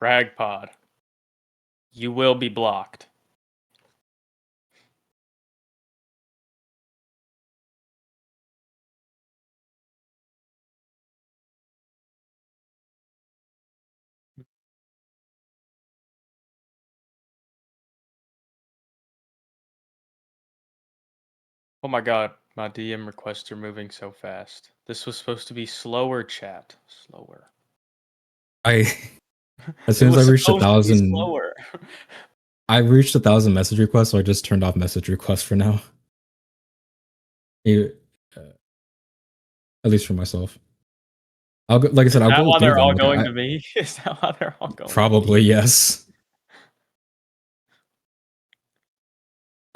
Ragpod. You will be blocked. Oh my god, my DM requests are moving so fast. This was supposed to be slower, chat. Slower. As It soon as I was reached supposed to be 1,000, slower. I reached 1,000 message requests, so I just turned off message requests for now. At least for myself. I'll go, like I said, Is I'll that go why through they're them. all Like, going to me? Is that why they're all going to me? probably yes.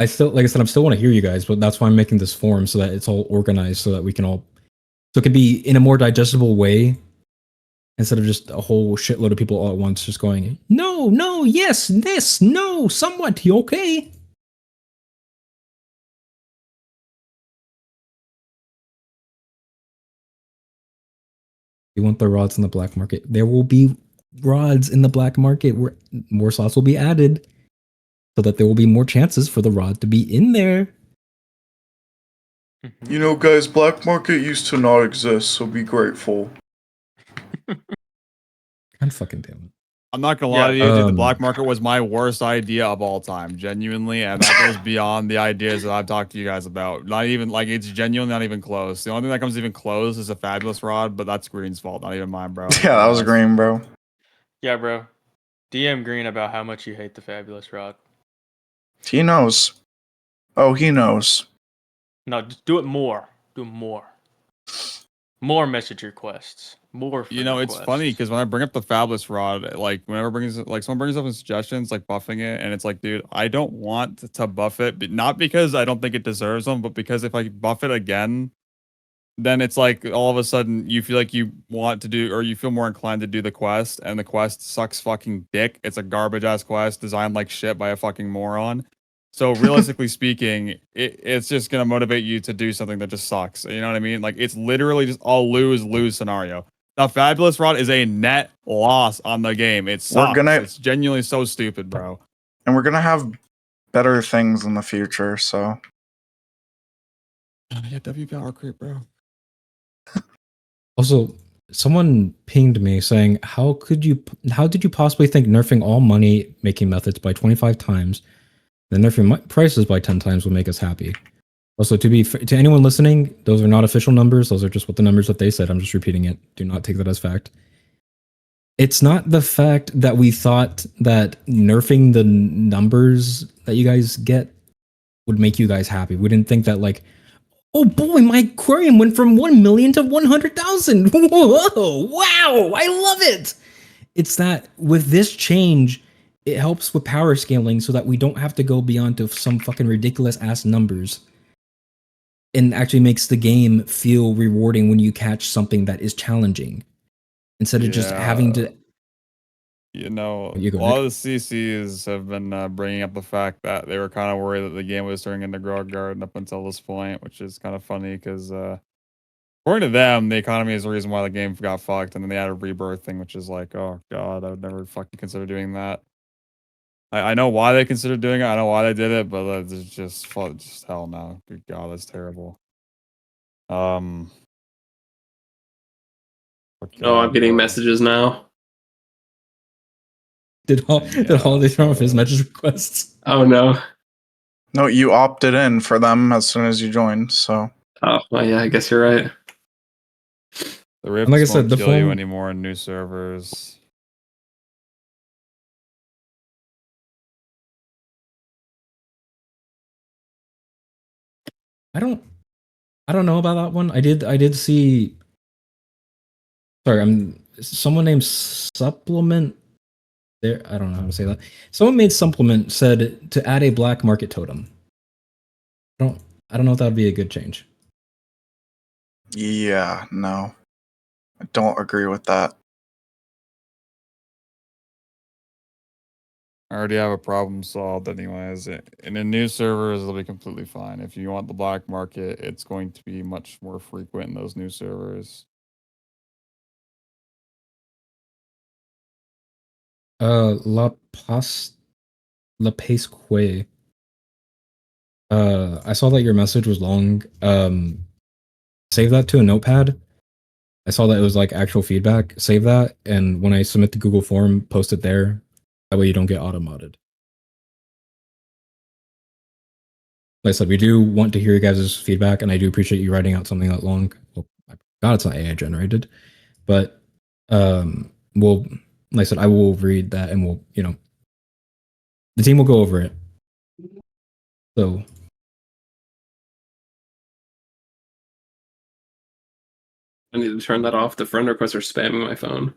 I still, like I said, I still want to hear you guys, but that's why I'm making this form so that it's all organized, so that we can all, so it can be in a more digestible way, instead of just a whole shitload of people all at once just going, no, no, yes, this, no, somewhat, you okay? We want the rods in the black market. There will be rods in the black market where more slots will be added, so that there will be more chances for the rod to be in there. You know, guys, black market used to not exist, so be grateful. God fucking damn it. I'm not gonna lie to you, dude. The black Um, market was my worst idea of all time, genuinely, and that goes beyond the ideas that I've talked to you guys about. Not even like it's genuinely not even close. The only thing that comes even close is a fabulous rod, but that's Green's fault, not even mine, bro. Yeah, that was green, bro. Yeah, bro. DM Green about how much you hate the fabulous rod. He knows. Oh, he knows. No, just do it more. Do more. More message requests. More. You know, it's funny requests. because when I bring up the fabulous rod, like whenever brings like someone brings up in suggestions, like buffing it, and it's like, dude, I don't want to buff it, but not because I don't think it deserves them, but because if I buff it again, then it's like all of a sudden you feel like you want to do, or you feel more inclined to do the quest, and the quest sucks fucking dick. It's a garbage ass quest designed like shit by a fucking moron. So realistically speaking, it's just gonna motivate you to do something that just sucks. You know what I mean? Like it's literally just all lose scenario. The fabulous rod is a net loss on the game. It sucks. It's genuinely so stupid, bro. And we're gonna have better things in the future, so Yeah, W power creep, bro. Also, someone pinged me saying, how did you possibly think nerfing all money making methods by 25 times, then nerfing prices by 10 times would make us happy? Also, to anyone listening, those are not official numbers. Those are just what the numbers that they said. I'm just repeating it. Do not take that as fact. It's not the fact that we thought that nerfing the numbers that you guys get would make you guys happy. We didn't think that like, oh boy, my aquarium went from 1 million to 100,000. Whoa, wow, I love it. It's that with this change, it helps with power scaling so that we don't have to go beyond to some fucking ridiculous ass numbers. And actually makes the game feel rewarding when you catch something that is challenging. Instead of just having to. You know, You go, a lot Nick. of the CCs have been bringing up the fact that they were kind of worried that the game was turning into Grog Garden up until this point, which is kind of funny because, according to them, the economy is the reason why the game got fucked, and then they added rebirth thing, which is like, oh god, I would never fucking consider doing that. I know why they considered doing it, I know why they did it, but it's just hell no. Good god, that's terrible. Oh, I'm getting messages now. Did Holiday turn off his message requests? Oh no. no, you opted in for them as soon as you joined, so Oh, well, yeah, I guess you're right. The rifts like I won't said, the kill you phone- anymore in new servers. I don't know about that one. I did see. Sorry, someone named Supplement. There, I don't know how to say that. Someone made Supplement said to add a black market totem. I don't know if that'd be a good change. yeah, no. I don't agree with that. I already have a problem solved anyways. And in new servers, it'll be completely fine. If you want the black market, it's going to be much more frequent in those new servers. La Pace Quay. I saw that your message was long. Save that to a notepad. I saw that it was like actual feedback. Save that, and when I submit the Google form, post it there. That way you don't get auto-modded. Like I said, we do want to hear you guys' feedback, and I do appreciate you writing out something that long. Well, God, it's not AI generated, but we'll, like I said, I will read that, and we'll, the team will go over it. So I need to turn that off. The friend requests are spamming my phone.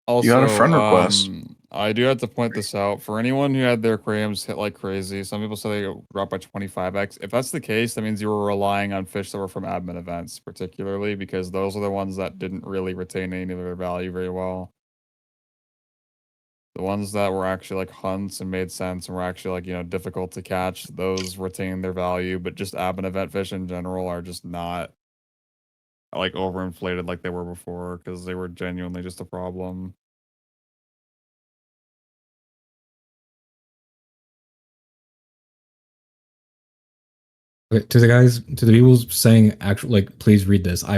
Also, You got a friend request. I do have to point this out. For anyone who had their aquariums hit like crazy, some people say they dropped by 25x. If that's the case, that means you were relying on fish that were from admin events, particularly, because those are the ones that didn't really retain any of their value very well. The ones that were actually like hunts and made sense and were actually like, difficult to catch, those retain their value, but just admin event fish in general are just not like overinflated like they were before because they were genuinely just a problem. okay, to the people saying actually, like, please read this. I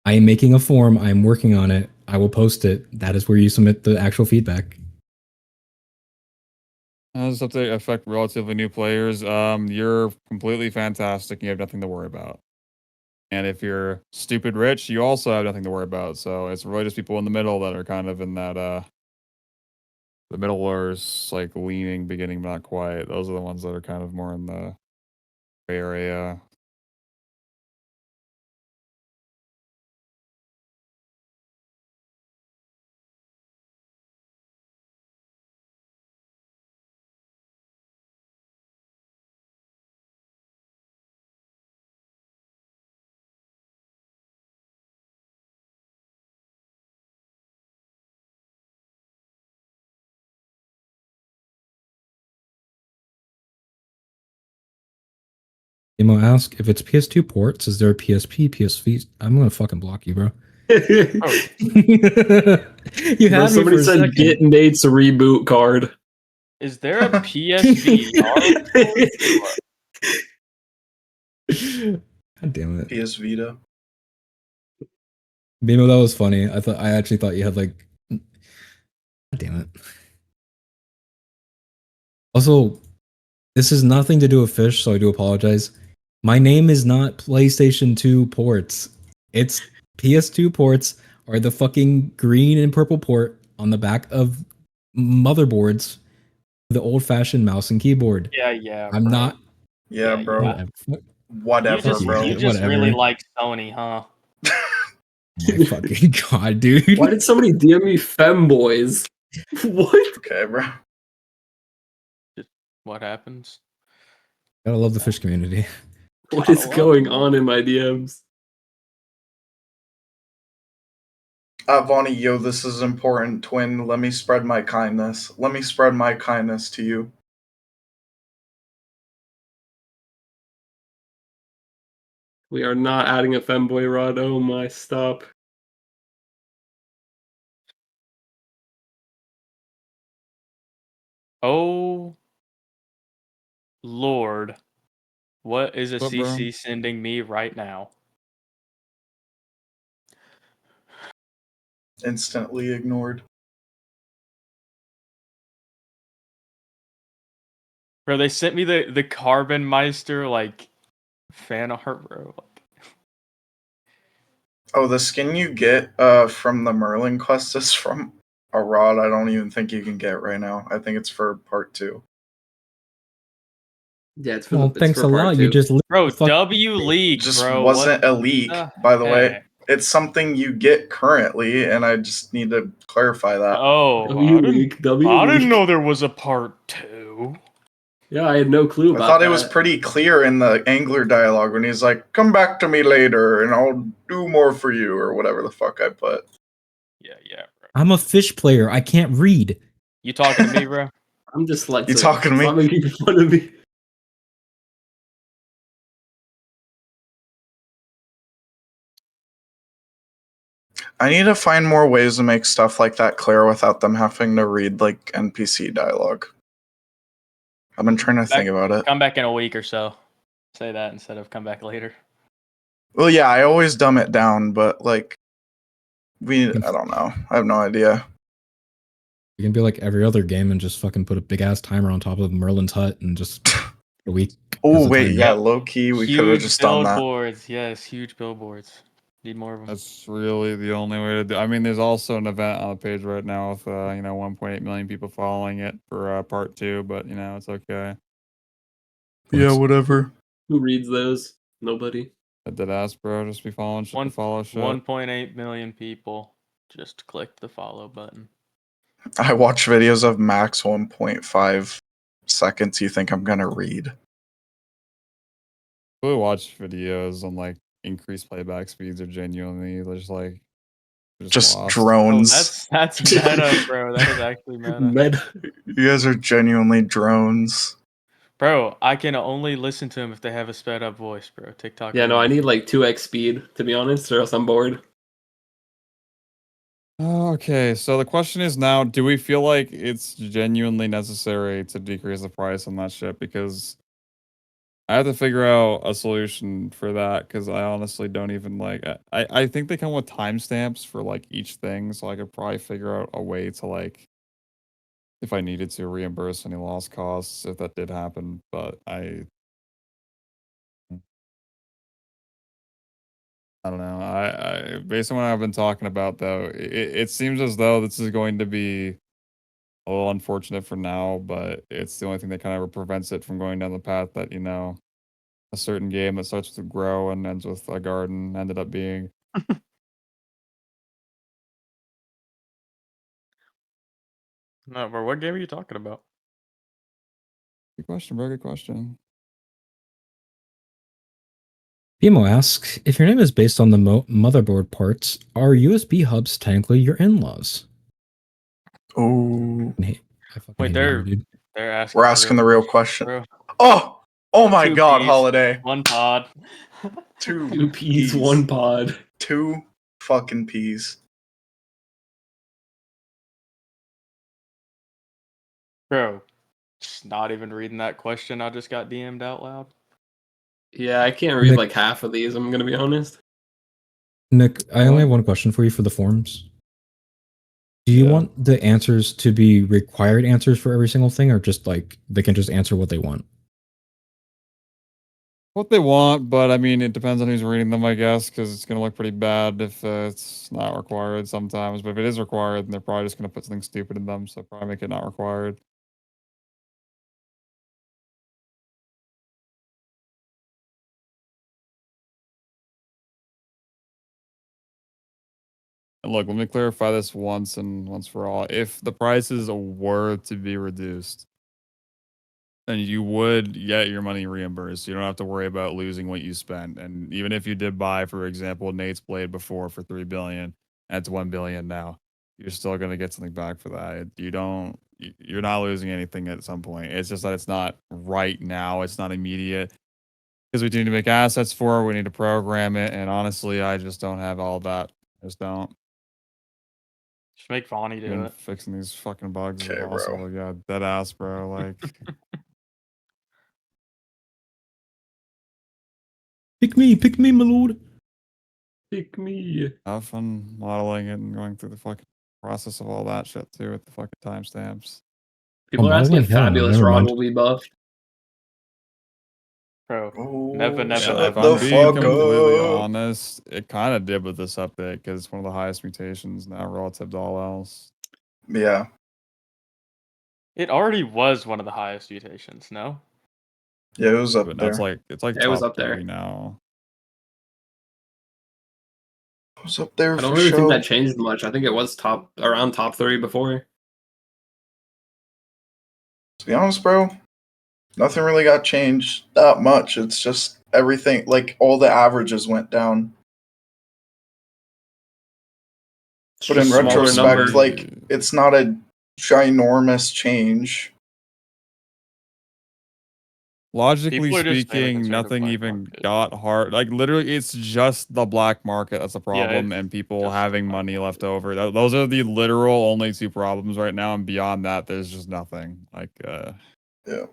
am making a form. I am working on it. I will post it. That is where you submit the actual feedback. How does this update affect relatively new players? You're completely fantastic. You have nothing to worry about. And if you're stupid rich, you also have nothing to worry about. So it's really just people in the middle that are kind of in that the middle or like leaning beginning, but not quite. Those are the ones that are kind of more in the gray area. Emo ask if it's PS2 ports, is there a PSP, PSV? I'm gonna fucking block you, bro. Oh, You Bro, had me somebody for a said second. get Nate's reboot card. is there a PSVR? God damn it. PS Vita. Bimo, that was funny. I actually thought you had like God damn it. Also, this has nothing to do with Fish, so I do apologize. My name is not PlayStation 2 ports. It's PS2 ports or the fucking green and purple port on the back of motherboards, the old-fashioned mouse and keyboard. Yeah. I'm bro. not Yeah, Yeah, bro. yeah. Whatever, you, bro. You just Whatever. really like Sony, huh? My fucking god, dude. Why did somebody DM me femboys? What? Okay, bro. What happens? Gotta love the Fish community. What is Gotta love going it. on in my DMs? Vonnie, yo, this is important, twin. Let me spread my kindness. Let me spread my kindness to you. We are not adding a femboy rod. Oh my, stop. Oh Lord. What is a What, bro? CC sending me right now? Instantly ignored. Bro, they sent me the Carbon Meister like fan art, bro. Oh, the skin you get from the Merlin quest is from a rod I don't even think you can get right now. I think it's for part 2. Yeah, it's for Well, it's thanks for a part lot. two. You just Bro, fuck- W League, Just bro. wasn't what a leak, the by the way. heck? It's something you get currently, and I just need to clarify that. Oh, W leak. W I leak. didn't know there was a part 2. Yeah, I had no clue I about thought that. it was pretty clear in the Angler dialogue when he's like, "Come back to me later, and I'll do more for you," or whatever the fuck I put. Yeah, bro. I'm a Fish player. I can't read. You talking to me, bro? I'm dyslexic. You talking to me? Stop making fun of me. I need to find more ways to make stuff like that clear without them having to read like NPC dialogue. I've been trying to think about it. Come back in a week or so. Say that instead of come back later. Well, yeah, I always dumb it down, but like, I don't know. I have no idea. You can be like every other game and just fucking put a big ass timer on top of Merlin's hut and just a week. Oh as a wait, timer. yeah, low key, we could have just done that. Billboards, yes, huge billboards. Need more of them. That's really the only way to do. I mean, there's also an event on the page right now with 1.8 million people following it for part 2, but it's okay. Yeah, whatever. Who reads those? Nobody. I did ask, bro. Just be following shit to follow shit. 1.8 million people just clicked the follow button. I watch videos of max 1.5 seconds. You think I'm gonna read? Really watch videos on like increased playback speeds or genuinely just lost. Drones. Oh, that's meta, bro. That is actually meta. Meta. You guys are genuinely drones. Bro, I can only listen to them if they have a sped up voice, bro. TikTok. Yeah, no, I need like 2x speed, to be honest, or else I'm bored. Okay, so the question is now, do we feel like it's genuinely necessary to decrease the price on that shit? Because I have to figure out a solution for that, because I honestly don't even like... I think they come with timestamps for like each thing, so I could probably figure out a way to like, if I needed to, reimburse any lost costs if that did happen, but I don't know. I based on what I've been talking about, though, it seems as though this is going to be a little unfortunate for now, but it's the only thing that kind of prevents it from going down the path that, a certain game that starts to grow and ends with a garden ended up being. No, bro. What game are you talking about? Good question, bro. Good question. Bimo asks, if your name is based on the motherboard parts, are USB hubs technically your in-laws? Oh, I fucking Wait, hate you, dude. they're asking. we're asking the real question. Bro. Oh, Oh my 2 god, peas, Holiday. 1 pod. 2 2 peas, 1 pod. 2 fucking peas. Bro, just not even reading that question I just got DM'd out loud. Yeah, I can't read Nick- like half of these, I'm gonna be honest. Nick, I only What? have one question for you for the forms. Do you Yeah. want the answers to be required answers for every single thing, or just like they can just answer what they want? What they want, but I mean, it depends on who's reading them, I guess, because it's gonna look pretty bad if it's not required sometimes. But if it is required, then they're probably just gonna put something stupid in them, so probably make it not required. And look, let me clarify this once and once for all. If the prices were to be reduced, then you would get your money reimbursed. You don't have to worry about losing what you spent. And even if you did buy, for example, Nate's Blade before for 3 billion, and it's 1 billion now, you're still going to get something back for that. You're not losing anything at some point. It's just that it's not right now. It's not immediate because we do need to make assets for it. We need to program it. And honestly, I just don't have all that. I just don't. Just make Vonnie do Even it. fixing these fucking bugs is Okay, bro. impossible. Yeah, dead ass, bro. Like, Pick me, my lord. Pick me. have fun modeling it and going through the fucking process of all that shit too with the fucking timestamps. People Oh, are asking if modeling? Hell no, Fabulous never Rod mind. will be buffed. Bro, Oh, never, never, shut If never. the I'm being fuck completely up. honest, it kind of did with this update because it's one of the highest mutations now relative to all else. Yeah. It already was one of the highest mutations, no? Yeah, it was up But now there. it's like Yeah, it was top up there. 30 now. It was up there I don't for really think sure. that changed much. I think it was around top 30 before. To be honest, bro, nothing really got changed that much. It's just everything, like all the averages went down. It's But in just smaller retrospect, number. like it's not a ginormous change. Logically People are just mainly speaking, concerned with nothing black even market. got hard. Like literally, it's just the black market that's a problem, it's and people just having the black money left market. over. Those are the literal only two problems right now, and beyond that, there's just nothing. Like, Yeah.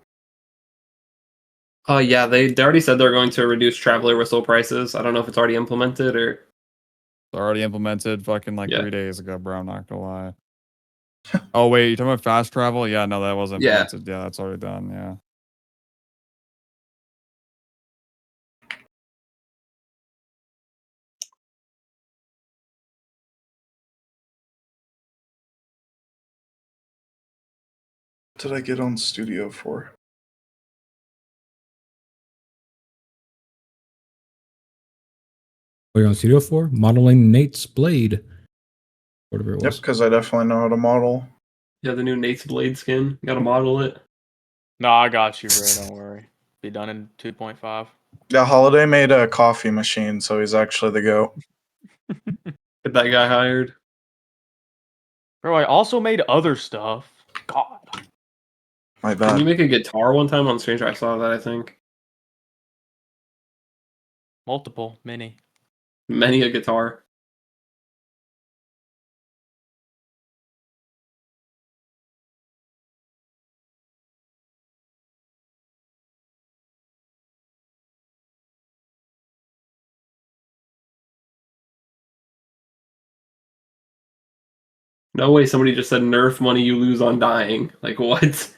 Oh yeah, they already said they're going to reduce traveler whistle prices. I don't know if it's already implemented or it's already implemented fucking like Yeah. 3 days ago, bro. I'm not gonna lie. Oh wait, you talking about fast travel? Yeah, no, that was Yeah. implemented. Yeah, that's already done. Yeah. What did I get on Studio for? What are you on Studio for? Modeling Nate's Blade. Whatever it Yep, was. because I definitely know how to model. yeah, the new Nate's Blade skin. Gotta model it. No, I got you, bro. Don't worry. Be done in 2.5. Yeah, Holiday made a coffee machine, so he's actually the GOAT. Get that guy hired. Bro, I also made other stuff. God. My Can you bad. make a guitar one time on Stranger? I saw that, I think. Multiple, many. Many a guitar. No way somebody just said nerf money you lose on dying. Like what? Good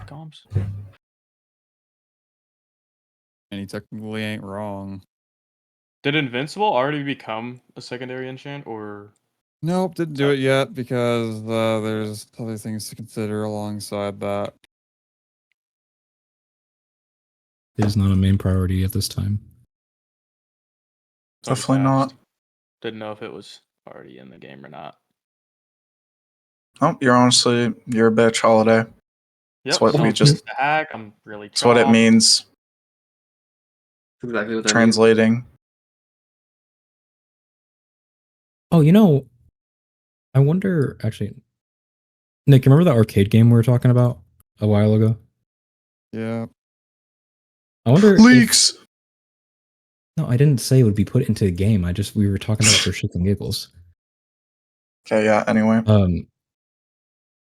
comms. And he technically ain't wrong. Did Invincible already become a secondary enchant, or Nope, didn't do it yet because there's other things to consider alongside that. It is not a main priority at this time. so I just Definitely not. asked. Didn't know if it was already in the game or not. Oh, you're a bitch, Holiday. Yep, what we someone just- fixed the hack. I'm really That's what it chopped. means. That's exactly what that means. Translating. Oh, you know, I wonder actually. Nick, remember that arcade game we were talking about a while ago? Yeah. I wonder. Leaks. No, I didn't say it would be put into the game. We were talking about it for shits and giggles. Okay, yeah. Anyway,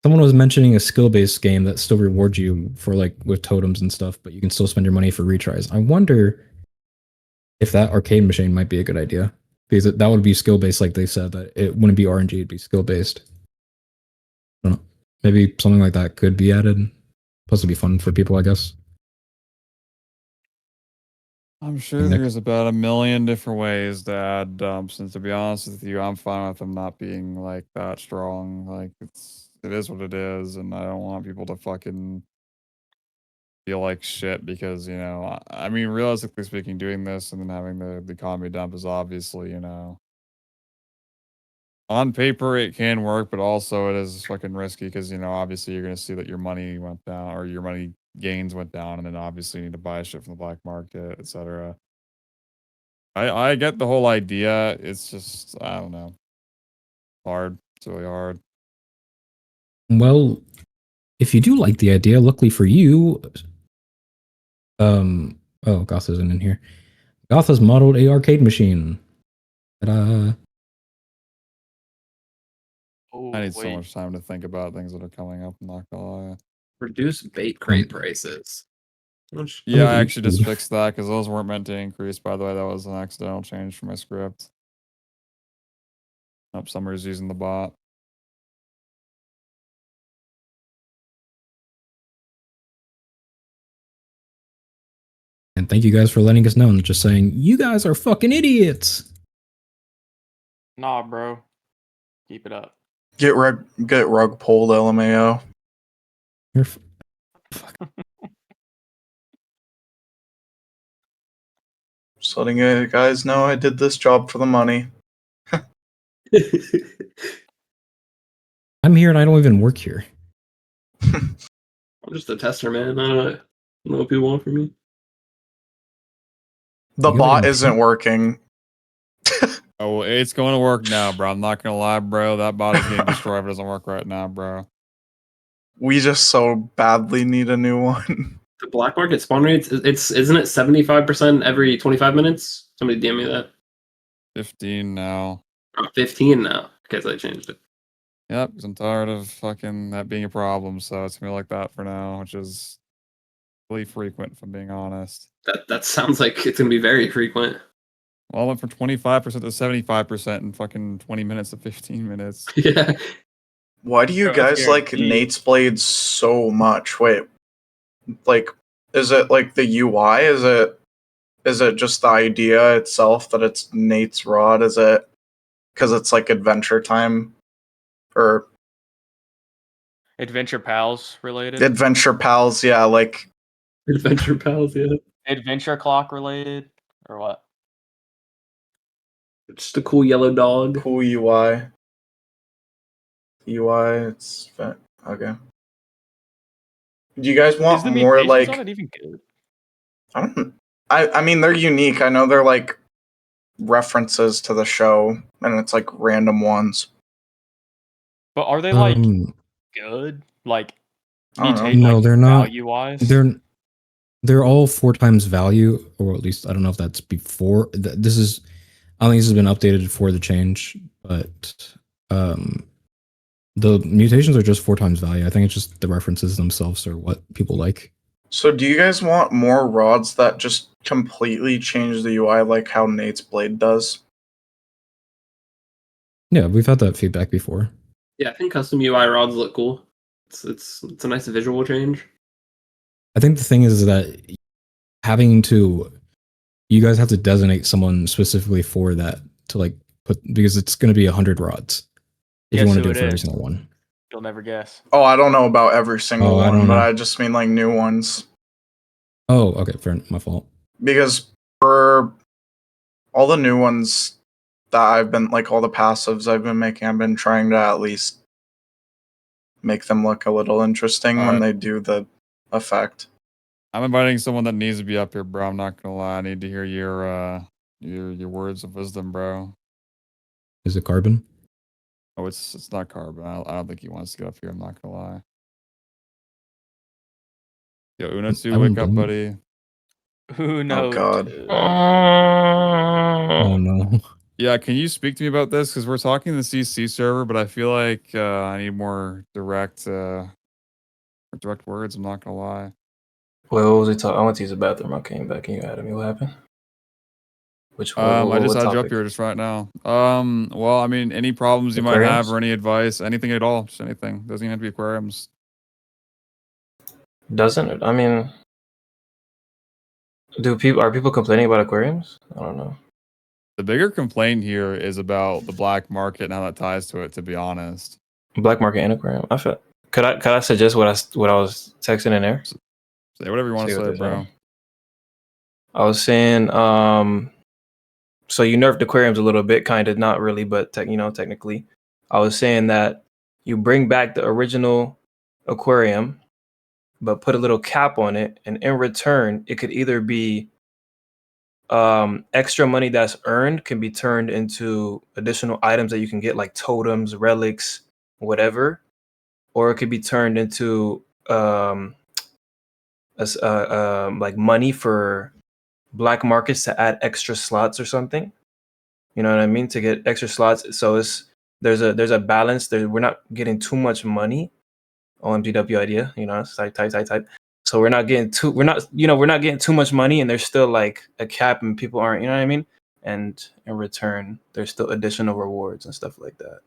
Someone was mentioning a skill-based game that still rewards you for like with totems and stuff, but you can still spend your money for retries. I wonder if that arcade machine might be a good idea because that would be skill-based, like they said. That it wouldn't be RNG; it'd be skill-based. I don't know. Maybe something like that could be added. Plus, it'd be fun for people, I guess. I'm sure Nick? there's about a million different ways to add dumps, and to be honest with you, I'm fine with them not being like that strong. Like it is what it is, and I don't want people to fucking feel like shit because I mean, realistically speaking, doing this and then having the economy dump is obviously on paper it can work, but also it is fucking risky because obviously you're gonna see that your money went down or your money gains went down, and then obviously you need to buy shit from the black market, etc. I get the whole idea. It's just I don't know. Hard. It's really hard. Well, if you do like the idea, luckily for you, oh, Goth isn't in here. Goth has modeled a arcade machine. Ta-da. Oh, I need so wait. much time to think about things that are coming up. I'm not gonna lie. Reduce bait crate prices. Yeah, I Oh, actually just ooh. fixed that because those weren't meant to increase. By the way, that was an accidental change for my script. Nope, somebody's using the bot. And thank you guys for letting us know and just saying, you guys are fucking idiots. Nah, bro. Keep it up. get rug pulled, LMAO. You're Just letting you guys know I did this job for the money. I'm here and I don't even work here. I'm just a tester, man. I don't know what people want from me. The You guys are bot getting isn't paid? working. Oh, it's going to work now, bro. I'm not gonna lie, bro. That bot is getting destroyed if it doesn't work right now, bro. We just so badly need a new one. The black market spawn rates, it's isn't it 75% every 25 minutes? Somebody DM me that. 15 now. Oh, 15 now. Because I changed it. Yep, because I'm tired of fucking that being a problem. So it's gonna be like that for now, which is really frequent, if I'm being honest. That sounds like it's gonna be very frequent. Well, I went from 25% to 75% in fucking 20 minutes to 15 minutes. Yeah. Why do you Bro, guys it's like guaranteed. Nate's blades so much? Wait, like, is it like the UI? Is it just the idea itself that it's Nate's rod? Is it because it's like Adventure Time or Adventure Pals related. Adventure Pals? Yeah, like Adventure Pals, yeah. Adventure Clock related. Or what? Just a cool yellow dog. cool UI. UI, it's okay. Do you guys Is want the more mutations on like? it even good? I don't. I mean they're unique. I know they're like references to the show, and it's like random ones. But are they like Um, good? Like I don't know. mutate no, like they're not. value wise? They're all 4 times value, or at least I don't know if that's before. This is, I don't think this has been updated for the change, but the mutations are just 4 times value. I think it's just the references themselves are what people like. So do you guys want more rods that just completely change the UI like how Nate's blade does? Yeah, we've had that feedback before. Yeah, I think custom UI rods look cool. It's a nice visual change. I think the thing is that you guys have to designate someone specifically for that to like put, because it's going to be 100 rods if Guess you want to who do it it for every is? single one. You'll never guess. Oh, I don't know about every single Oh, I one, don't but know. I just mean like new ones. Oh, okay, fair. My fault. Because for all the new ones that I've been like all the passives I've been making, I've been trying to at least make them look a little interesting when Alright. they do the effect. I'm inviting someone that needs to be up here, bro. I'm not gonna lie. I need to hear your words of wisdom, bro. Is it carbon? Oh, it's not Carbon. I don't think he wants to get up here. I'm not gonna lie. Yo, Unatsu, I don't wake up, blame you. buddy. Who knows? God. Oh no. Yeah, can you speak to me about this? Because we're talking the CC server, but I feel like I need more direct words. I'm not gonna lie. Well, what was he talking? I went to use the bathroom. I came back and you added me. What happened? Which one? I just what had you up topic? here just right now. Well, I mean, any problems you might have Aquariums? or any advice, anything at all, just anything. Doesn't even have to be aquariums. Doesn't it? I mean, are people complaining about aquariums? I don't know. The bigger complaint here is about the black market and how that ties to it. To be honest, Black market and aquarium. I feel. Could I suggest what I was texting in there? say whatever you want See to what say, they bro. say. I was saying, so you nerfed aquariums a little bit, kind of, not really, but technically. I was saying that you bring back the original aquarium, but put a little cap on it, and in return, it could either be extra money that's earned can be turned into additional items that you can get, like totems, relics, whatever, or it could be turned into like money for black markets to add extra slots or something. You know what I mean? To get extra slots. So there's a balance. We're not getting too much money. OMGW idea. It's type. So we're not getting too much money, and there's still like a cap, and people aren't. You know what I mean? And in return, there's still additional rewards and stuff like that.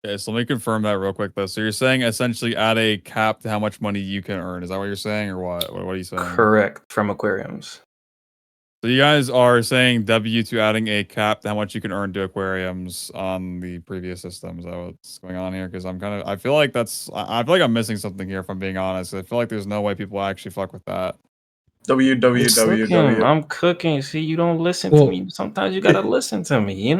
Okay, so let me confirm that real quick though. So you're saying essentially add a cap to how much money you can earn. Is that what you're saying, or what? What are you saying? Correct, from aquariums. So you guys are saying W to adding a cap to how much you can earn to aquariums on the previous system. Is that what's going on here? Because I feel like I feel like I'm missing something here, if I'm being honest. I feel like there's no way people actually fuck with that. www. I'm cooking. See, you don't listen Well- to me. Sometimes you gotta listen to me.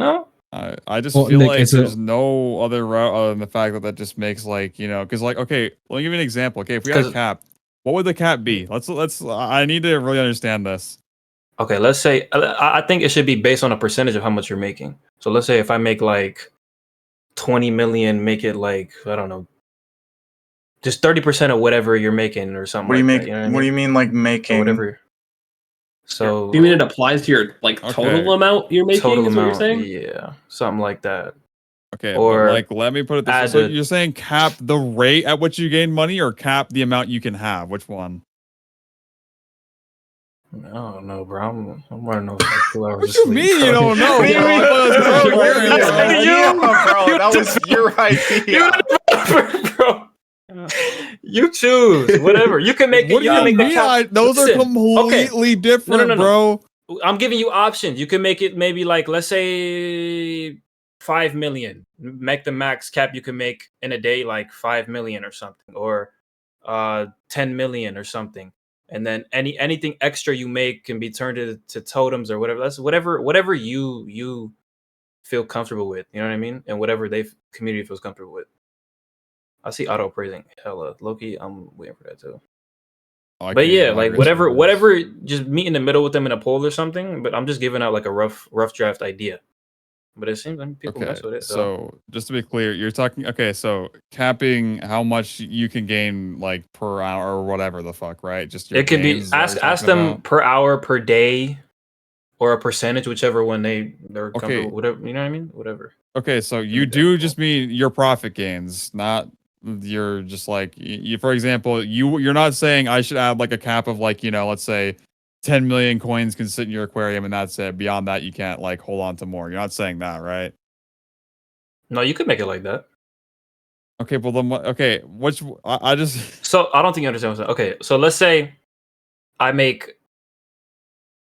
I just Well, feel Nick, like it's there's no other route other than the fact that just makes because okay, let me give you an example. Okay, if we had a 'Cause- cap, what would the cap be? Let's. I need to really understand this. Okay, let's say I think it should be based on a percentage of how much you're making. So let's say if I make like 20 million, make it like, I don't know, just 30% of whatever you're making or something. What do you like make? That, you know What do you mean, like Or making? whatever. So Do you mean it applies to your total Okay. amount you're making? total is what you're amount, saying? yeah, something like that. Okay, Or but let me put it this way. add So the- you're saying cap the rate at which you gain money, or cap the amount you can have? Which one? I don't know, bro. I'm running over like 2 hours. What of you sleep, mean bro. you don't know? What do you bro? I mean? thought it was Bro, great. your Bro. idea, bro. That was your idea. Bro, you choose whatever. You can make it. What do you can you make the mean? cap. Those are Listen, completely different, no. bro. I'm giving you options. You can make it maybe like, let's say 5 million. Make the max cap you can make in a day like 5 million or something, or 10 million or something. And then anything extra you make can be turned into totems or whatever. That's whatever you feel comfortable with. You know what I mean? And whatever community feels comfortable with. I see auto praising hella Loki. I'm waiting for that too. Oh, I But can't yeah, even like agree with you. whatever, just meet in the middle with them in a poll or something. But I'm just giving out like a rough draft idea. But it seems like people Okay, mess with it. so just to be clear, you're talking so capping how much you can gain like per hour or whatever the fuck, right? Just your it could be gains is what you're ask talking them about? per hour, per day, or a percentage, whichever one they're Okay. comfortable. Whatever, you know what I mean? Whatever. Okay, so you an do example. just mean your profit gains, not you're just like you. For example, you're not saying I should add like a cap of like let's say 10 million coins can sit in your aquarium and that's it. Beyond that, you can't like hold on to more. You're not saying that, right? No, you could make it like that. Okay, well then what? Okay, which I just So I don't think you understand what I'm saying. Okay, so let's say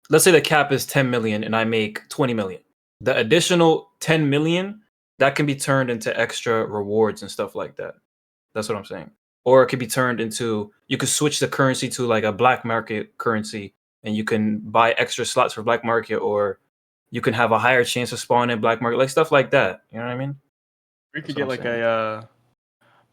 the cap is 10 million and I make 20 million. The additional 10 million that can be turned into extra rewards and stuff like that. That's what I'm saying. Or it could be turned into, you could switch the currency to like a black market currency and you can buy extra slots for black market, or you can have a higher chance of spawning in black market, like stuff like that. You know what I mean? We could That's get what like I'm saying. a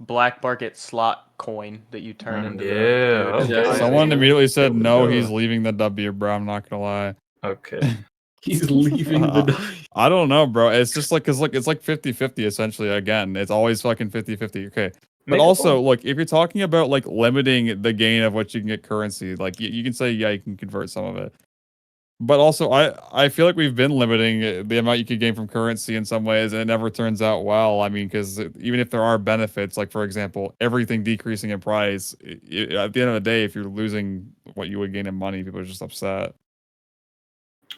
black market slot coin that you turn into Yeah, the okay. giant- someone immediately said There we no. go. He's leaving the W, bro. I'm not gonna lie. Okay. He's leaving the. I don't know, bro. It's just like, cause like it's like 50-50 essentially. Again, it's always fucking 50-50. Okay. But Make a also, poll. look, if you're talking about like limiting the gain of what you can get currency, like you can say, yeah, you can convert some of it. But also, I feel like we've been limiting the amount you could gain from currency in some ways, and it never turns out well. I mean, because even if there are benefits, like for example, everything decreasing in price, at the end of the day, if you're losing what you would gain in money, people are just upset.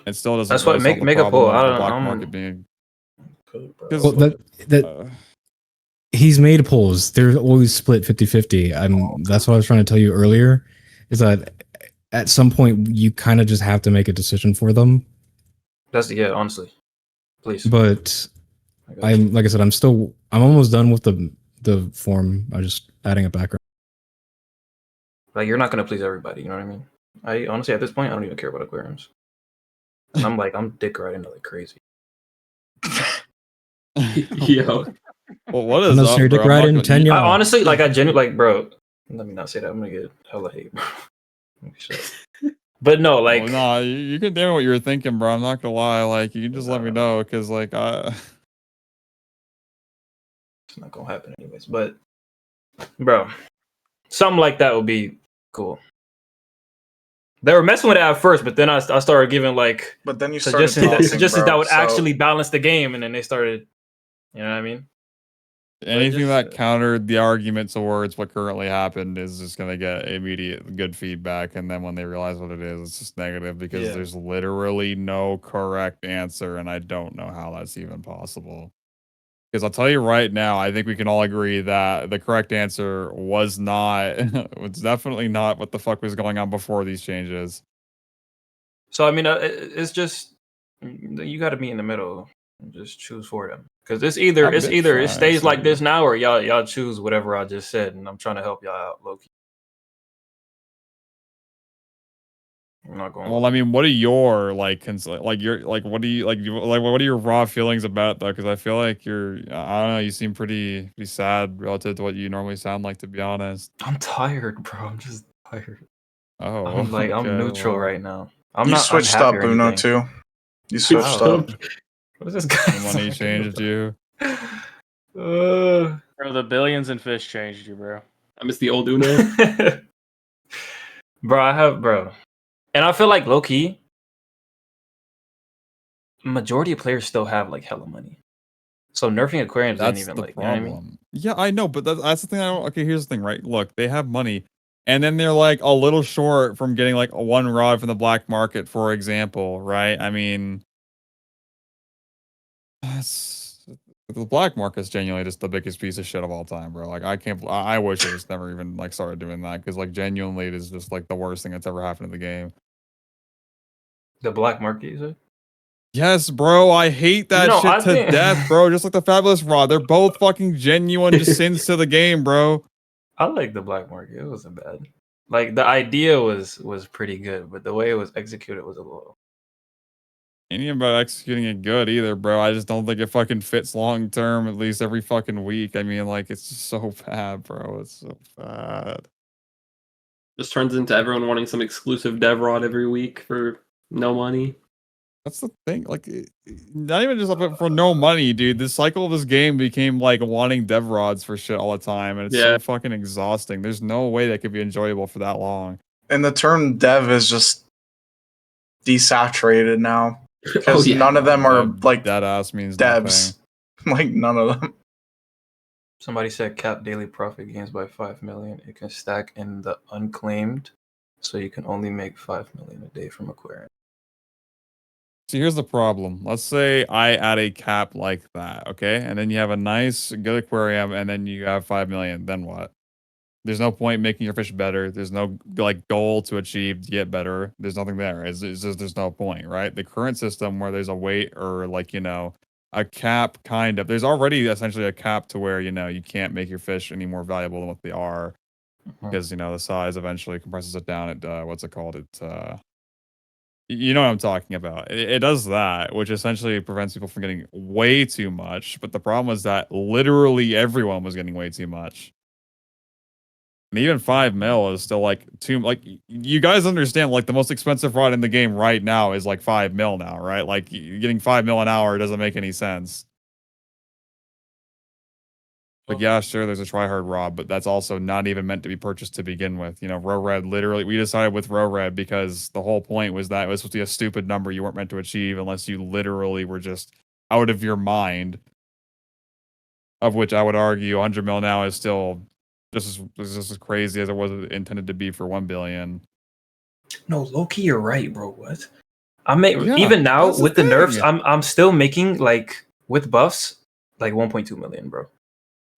It still doesn't That's what really solve the make a problem poll. of I the don't. black market being. Good, bro. Because Well, that he's made polls. They're always split 50-50. That's what I was trying to tell you earlier, is that at some point you kind of just have to make a decision for them. That's yeah. Honestly, please. But I got you. like I said, I'm almost done with the form. I'm just adding a background. Like you're not gonna please everybody. You know what I mean? I honestly at this point I don't even care about aquariums. And I'm dick riding like crazy. Yo, well, what is Unnecessary up, bro? dick I'm not riding, gonna- 10 you- I yards. honestly like I genuinely like bro. Let me not say that. I'm gonna get hella hate, bro. Shut up. But no, like well, nah, you can tell me what you were thinking, bro. I'm not gonna lie. Like, you can just let me know, because like it's not gonna happen anyways. But bro, something like that would be cool. They were messing with it at first, but then I started giving like But then you started suggestions talking, that bro, would so- actually balance the game, and then they started, you know what I mean? anything just, that countered the argument towards what currently happened is just gonna get immediate good feedback, and then when they realize what it is, it's just negative, because Yeah. there's literally no correct answer, and I don't know how that's even possible. Because I'll tell you right now, I think we can all agree that the correct answer was not, it's definitely not what the fuck was going on before these changes. So I mean, it's just you got to be in the middle and just choose for them, because it's either I'm it trying, stays like dude. this now, or y'all choose whatever I just said, and I'm trying to help y'all out, low key. I'm not going. Well, I mean, what are your like, like your like, what do you like? What are your raw feelings about it, though? Because I feel like I don't know, you seem pretty sad relative to what you normally sound like, to be honest. I'm tired, bro. I'm just tired. Oh, I'm like I'm okay, neutral well, right now. I'm You not switched unhappy up, or Uno, anything. too. You switched Wow. up. What is this guy? the money talking changed you. about? Bro, the billions in fish changed you, bro. I miss the old Uno. bro, and I feel like low key, majority of players still have like hella money. So nerfing aquariums ain't That's even the like, you know what I mean? problem. Yeah, I know, but that's the thing. I don't. Okay, here's the thing, right? Look, they have money, and then they're like a little short from getting like one rod from the black market, for example, right? I mean, the black market is genuinely just the biggest piece of shit of all time, bro. Like, I can't. I wish I just never even like started doing that, because like genuinely, it is just like the worst thing that's ever happened in the game. The black market, you said? Yes, bro. I hate that No, shit I to think- death, bro. Just like the fabulous rod, they're both fucking genuine just sins to the game, bro. I like the black market. It wasn't bad. Like the idea was pretty good, but the way it was executed was a little. Ain't even about executing it good either, bro. I just don't think it fucking fits long term, at least every fucking week. I mean, like, it's just so bad, bro. It's so bad. Just turns into everyone wanting some exclusive dev rod every week for no money. That's the thing. Like, not even just for no money, dude. The cycle of this game became like wanting dev rods for shit all the time, and it's so Yeah. fucking exhausting. There's no way that could be enjoyable for that long. And the term dev is just desaturated now. Oh Because yeah. none of them are like Dead ass means devs. Like none of them. Somebody said cap daily profit gains by 5 million. It can stack in the unclaimed, so you can only make 5 million a day from aquarium. See, here's the problem. Let's say I add a cap like that, okay? And then you have a nice, good aquarium, and then you have 5 million. Then what? There's no point making your fish better. There's no like goal to achieve to get better. There's nothing there. It's just there's no point, right? The current system where there's a weight or like, you know, a cap kind of. There's already essentially a cap to where, you know, you can't make your fish any more valuable than what they are, because, you know, the size eventually compresses it down. It what's it called? You know what I'm talking about. It does that, which essentially prevents people from getting way too much. But the problem was that literally everyone was getting way too much. And even 5 mil is still like like, you guys understand, like, the most expensive rod in the game right now is like 5 mil now, right? Like, getting 5 mil an hour doesn't make any sense. Like, yeah, sure, there's a tryhard Rob, but that's also not even meant to be purchased to begin with. You know, Row Red literally, we decided with Row Red because the whole point was that it was supposed to be a stupid number you weren't meant to achieve unless you literally were just out of your mind. Of which I would argue 100 mil now is still just as crazy as it was intended to be for 1 billion. No, low-key, you're right, bro. What? Yeah, even now that's the with the nerfs, thing. I'm still making like with buffs like 1.2 million, bro.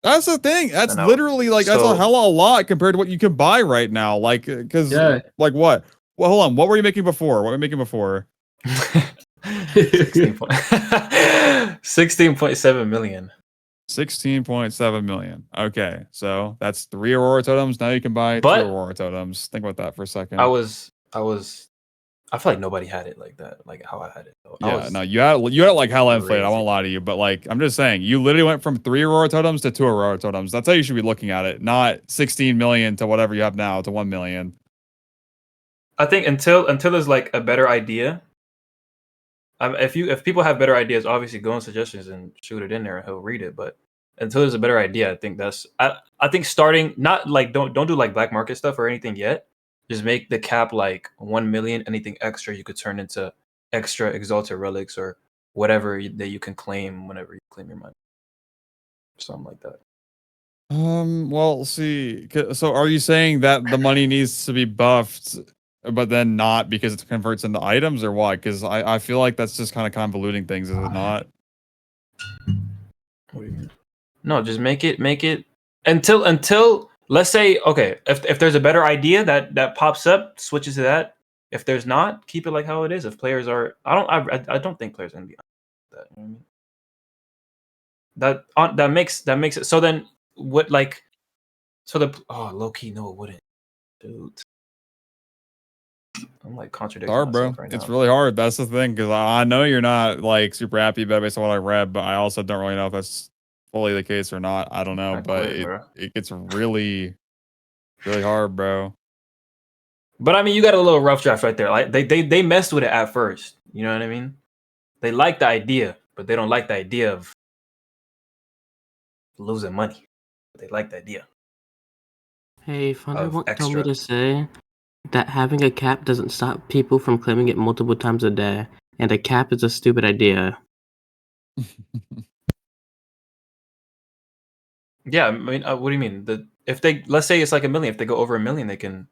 That's the thing. That's I know. literally like that's a So- hell of a lot compared to what you can buy right now. Like, because Yeah. like what? Well, hold on. What were you making before? What were you making before? 16.7 million. 16.7 million. Okay, so that's 3 Aurora totems. Now you can buy 2 But- Aurora totems. Think about that for a second. I feel like nobody had it like that, like how I had it. Though. Yeah, no, you had it like hella inflated. I crazy. won't lie to you, but like I'm just saying, you literally went from 3 Aurora totems to 2 Aurora totems. That's how you should be looking at it, not 16 million to whatever you have now to 1 million. I think until there's like a better idea. If people have better ideas, obviously go in suggestions and shoot it in there, and he'll read it. But until there's a better idea, I think I think starting not like don't do like black market stuff or anything yet. Just make the cap like 1 million. Anything extra you could turn into extra exalted relics or whatever that you can claim whenever you claim your money. Something like that. Well, see, so are you saying that the money needs to be buffed, but then not because it converts into items, or why? Because I feel like that's just kind of convoluting things, is it not? What do you mean? No, just make it until let's say okay, if there's a better idea that pops up, switches to that. If there's not, keep it like how it is. If players are, I don't think players are gonna be that. You know what I mean? That makes it. So then, what like? So low key, no, it wouldn't, dude. I'm like contradicting Hard, bro. myself right It's now. really hard. That's the thing, because I know you're not like super happy about it based on what I read, but I also don't really know if that's fully the case or not. I don't know, I but quit, bro. it gets really, really hard, bro. But I mean, you got a little rough draft right there. Like they messed with it at first. You know what I mean? They like the idea, but they don't like the idea of losing money. They like the idea. Hey, Of Thunderbolt told me extra. to say that having a cap doesn't stop people from claiming it multiple times a day, and a cap is a stupid idea. Yeah, I mean, what do you mean? If they let's say it's like 1 million, if they go over 1 million, they can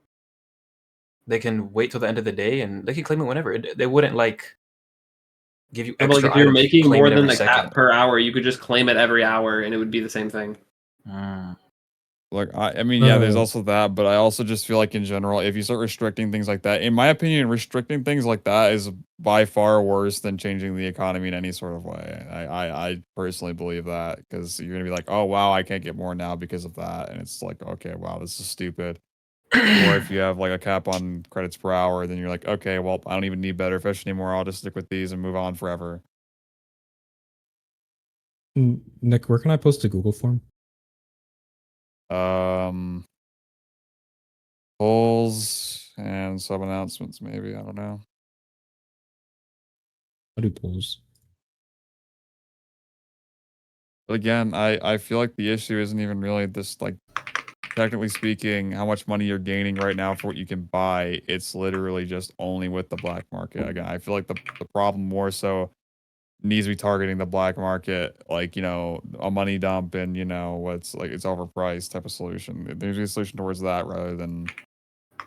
wait till the end of the day and they can claim it whenever. They wouldn't like give you But extra. like if you're items, making claim more it than every the second. cap per hour, you could just claim it every hour and it would be the same thing. Like, I mean, yeah, there's also that, but I also just feel like in general, if you start restricting things like that, in my opinion, restricting things like that is by far worse than changing the economy in any sort of way. I personally believe that, because you're gonna be like, oh wow, I can't get more now because of that, and it's like, okay, wow, this is stupid. Or if you have like a cap on credits per hour, then you're like, okay, well, I don't even need better fish anymore. I'll just stick with these and move on forever. Nick, where can I post a Google form? Polls and sub announcements, maybe. I don't know. I do polls. But again, I feel like the issue isn't even really this, like, technically speaking, how much money you're gaining right now for what you can buy. It's literally just only with the black market. Again, I feel like the problem more so needs to be targeting the black market, like, you know, a money dump and, you know, what's like it's overpriced type of solution. There's a solution towards that rather than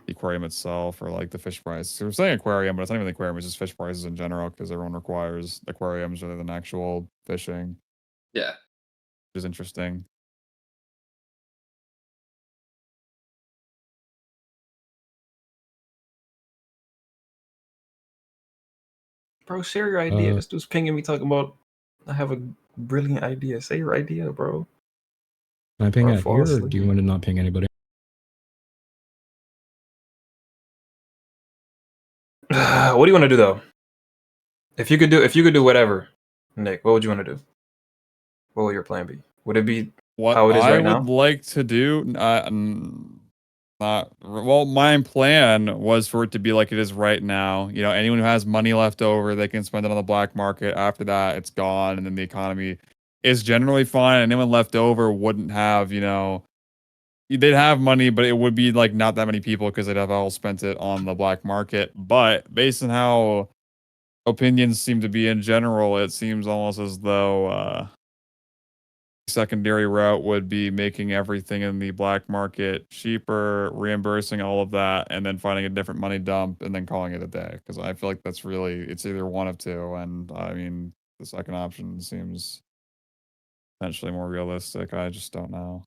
the aquarium itself or like the fish price. So we're saying aquarium, but it's not even the aquarium, it's just fish prices in general, because everyone requires aquariums rather than actual fishing. Yeah. Which is interesting. Bro, share your idea. This dude's pinging me talking about I have a brilliant idea. Say your idea, bro. Can I ping Or out fall here, or asleep. do you want to not ping anybody? What do you want to do though? If you could do whatever, Nick, what would you want to do? What would your plan be? Would it be What how it is I right would now? like to do, well, my plan was for it to be like it is right now. You know, anyone who has money left over, they can spend it on the black market. After that, it's gone, and then the economy is generally fine, and anyone left over wouldn't have, you know, they'd have money, but it would be like not that many people because they'd have all spent it on the black market. But based on how opinions seem to be in general, it seems almost as though secondary route would be making everything in the black market cheaper, reimbursing all of that, and then finding a different money dump and then calling it a day. Because I feel like that's really, it's either one of two. And I mean, the second option seems potentially more realistic. I just don't know.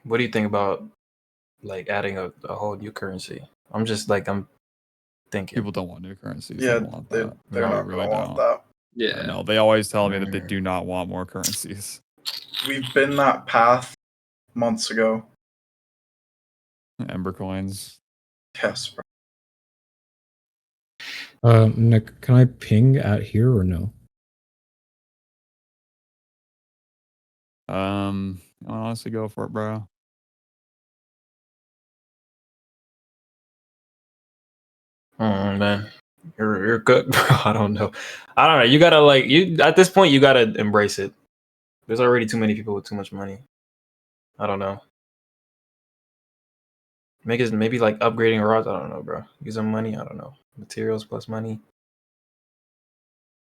What do you think about like adding a whole new currency? I'm thinking. People don't want new currencies. Yeah, They don't want they're that. No, not really gonna want don't. that. Yeah. No, they always tell me that they do not want more currencies. We've been that path months ago. Ember coins. Yes, bro. Nick, can I ping at here or no? I'll honestly go for it, bro. Man, you're good, bro. I don't know. You gotta at this point you gotta embrace it. There's already too many people with too much money. I don't know. Maybe like upgrading rods. I don't know, bro. Using money. I don't know. Materials plus money.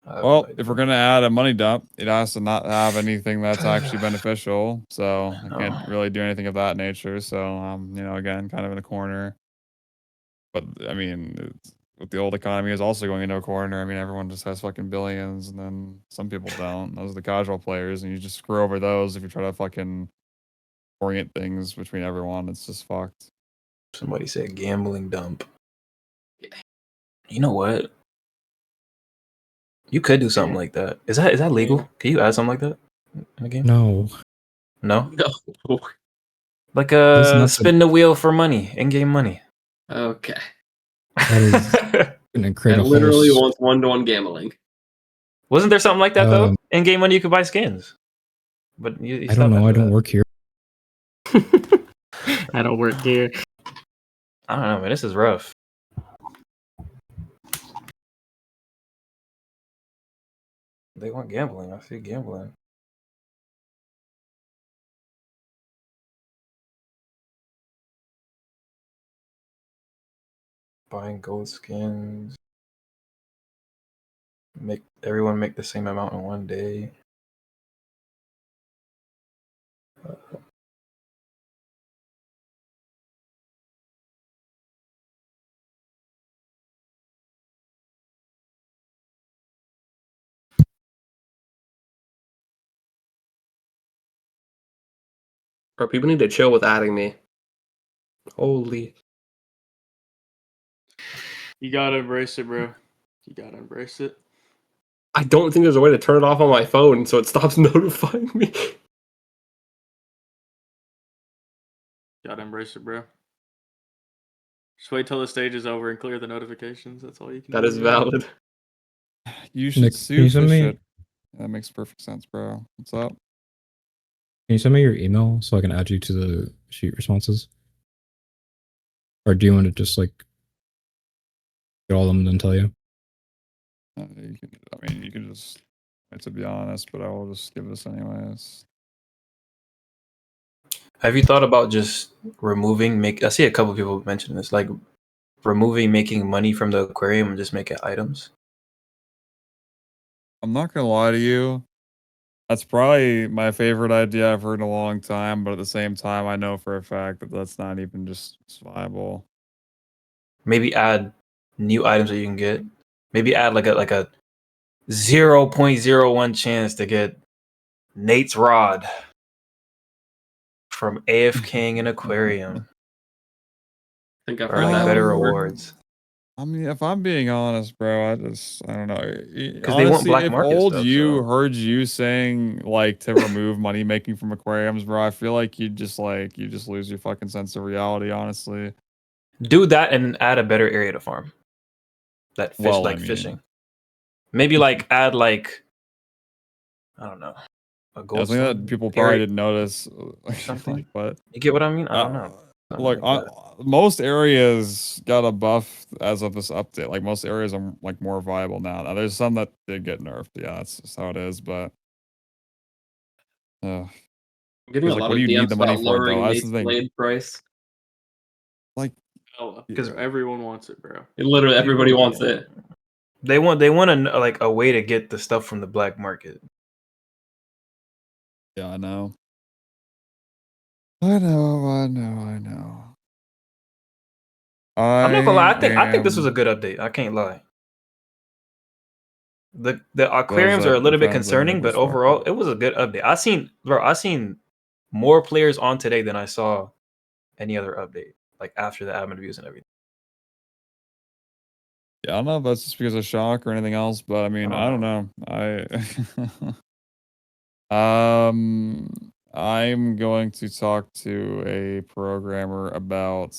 Well, if we're gonna add a money dump, it has to not have anything that's actually beneficial. So I can't really do anything of that nature. So you know, again, kind of in a corner. But I mean, with the old economy is also going into a corner. I mean, everyone just has fucking billions, and then some people don't. Those are the casual players, and you just screw over those if you try to fucking orient things between everyone. It's just fucked. Somebody said gambling dump. You know what? You could do something like that. Is that legal? Can you add something like that in a game? No. No? No. Like That's not spin the wheel for money, in-game money. Okay. That is gonna create I a literally whole. wants one-to-one gambling. Wasn't there something like that though? In-game money you could buy skins. But you I don't know. I don't work here. I don't work here. I don't know, man. This is rough. They want gambling. I see gambling. Buying gold skins. Everyone make the same amount in one day. Bro, people need to chill with adding me. Holy. You gotta embrace it, bro. You gotta embrace it. I don't think there's a way to turn it off on my phone so it stops notifying me. Gotta embrace it, bro. Just wait till the stage is over and clear the notifications. That's all you can do. That is valid. You should Nick, sue can you send Fisch me? shit. That makes perfect sense, bro. What's up? Can you send me your email so I can add you to the sheet responses? Or do you want to just like get all of them and then tell you? I mean, you can just, to be honest, but I will just give this anyways. Have you thought about just removing I see a couple people mention this, like removing making money from the aquarium and just make it items? I'm not gonna lie to you. That's probably my favorite idea I've heard in a long time, but at the same time, I know for a fact that that's not even just viable. Maybe add new items that you can get. Maybe add like a 0.01 chance to get Nate's rod from AF King and Aquarium. I think I've Or heard like that better before. rewards. I mean, if I'm being honest, bro, I don't know. Because they want black if market old stuff, you so. heard you saying like to remove money making from aquariums, bro, I feel like you just lose your fucking sense of reality, honestly. Do that and add a better area to farm. That fish, Well, like I mean- fishing. Maybe like add like, I don't know, a gold Something that stone people probably area. didn't notice. Something. Like, what? You get what I mean? I don't know. like that. most areas got a buff as of this update. Like most areas are like more viable now. Now there's some that did get nerfed. Yeah, that's just how it is. But I'm getting a like, lot what of do you need DMs the money about for, though? lowering That's the Nate's thing. blade price. Because everyone wants it, bro. Literally, everybody wants it. They want like a way to get the stuff from the black market. Yeah, I know. I know. I'm not gonna lie. I think this was am- a good update. I can't lie. The What was aquariums are that? a little I'm bit trying to think concerning, of but this fucker. overall, it was a good update. I seen more players on today than I saw any other update. Like after the admin reviews and everything. Yeah, I don't know if that's just because of shock or anything else, but I mean, I don't know. know. I'm going to talk to a programmer about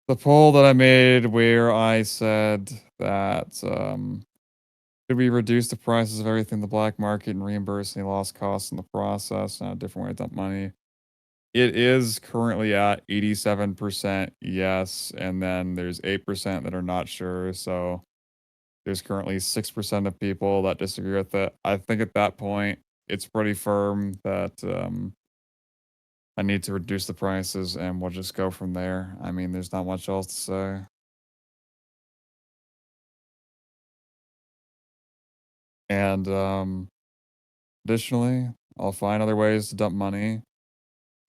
the poll that I made where I said that could we reduce the prices of everything in the black market and reimburse any lost costs in the process and a different way to dump money. It is currently at 87% yes, and then there's 8% that are not sure. So there's currently 6% of people that disagree with it. I think at that point, it's pretty firm that I need to reduce the prices and we'll just go from there. I mean, there's not much else to say. And additionally, I'll find other ways to dump money.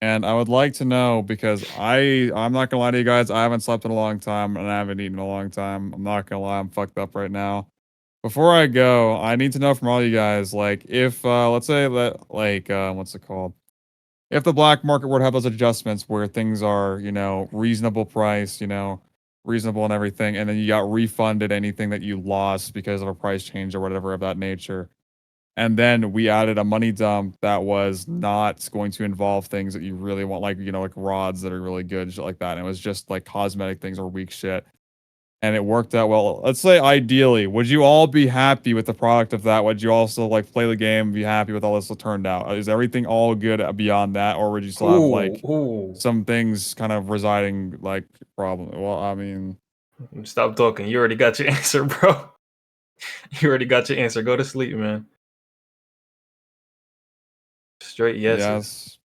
And I would like to know because I'm not gonna lie to you guys, I haven't slept in a long time and I haven't eaten in a long time. I'm not gonna lie, I'm fucked up right now. Before I go, I need to know from all you guys, like if let's say that like what's it called? If the black market were to have those adjustments where things are, reasonable price, reasonable and everything, and then you got refunded anything that you lost because of a price change or whatever of that nature. And then we added a money dump that was not going to involve things that you really want, like, like rods that are really good, shit like that. And it was just like cosmetic things or weak shit. And it worked out well. Let's say ideally, would you all be happy with the product of that? Would you also like play the game and be happy with all this turned out? Is everything all good beyond that? Or would you still have like some things kind of residing like problem? Well, I mean, Stop talking. You already got your answer, bro. You already got your answer. Go to sleep, man. Straight yeses. yes.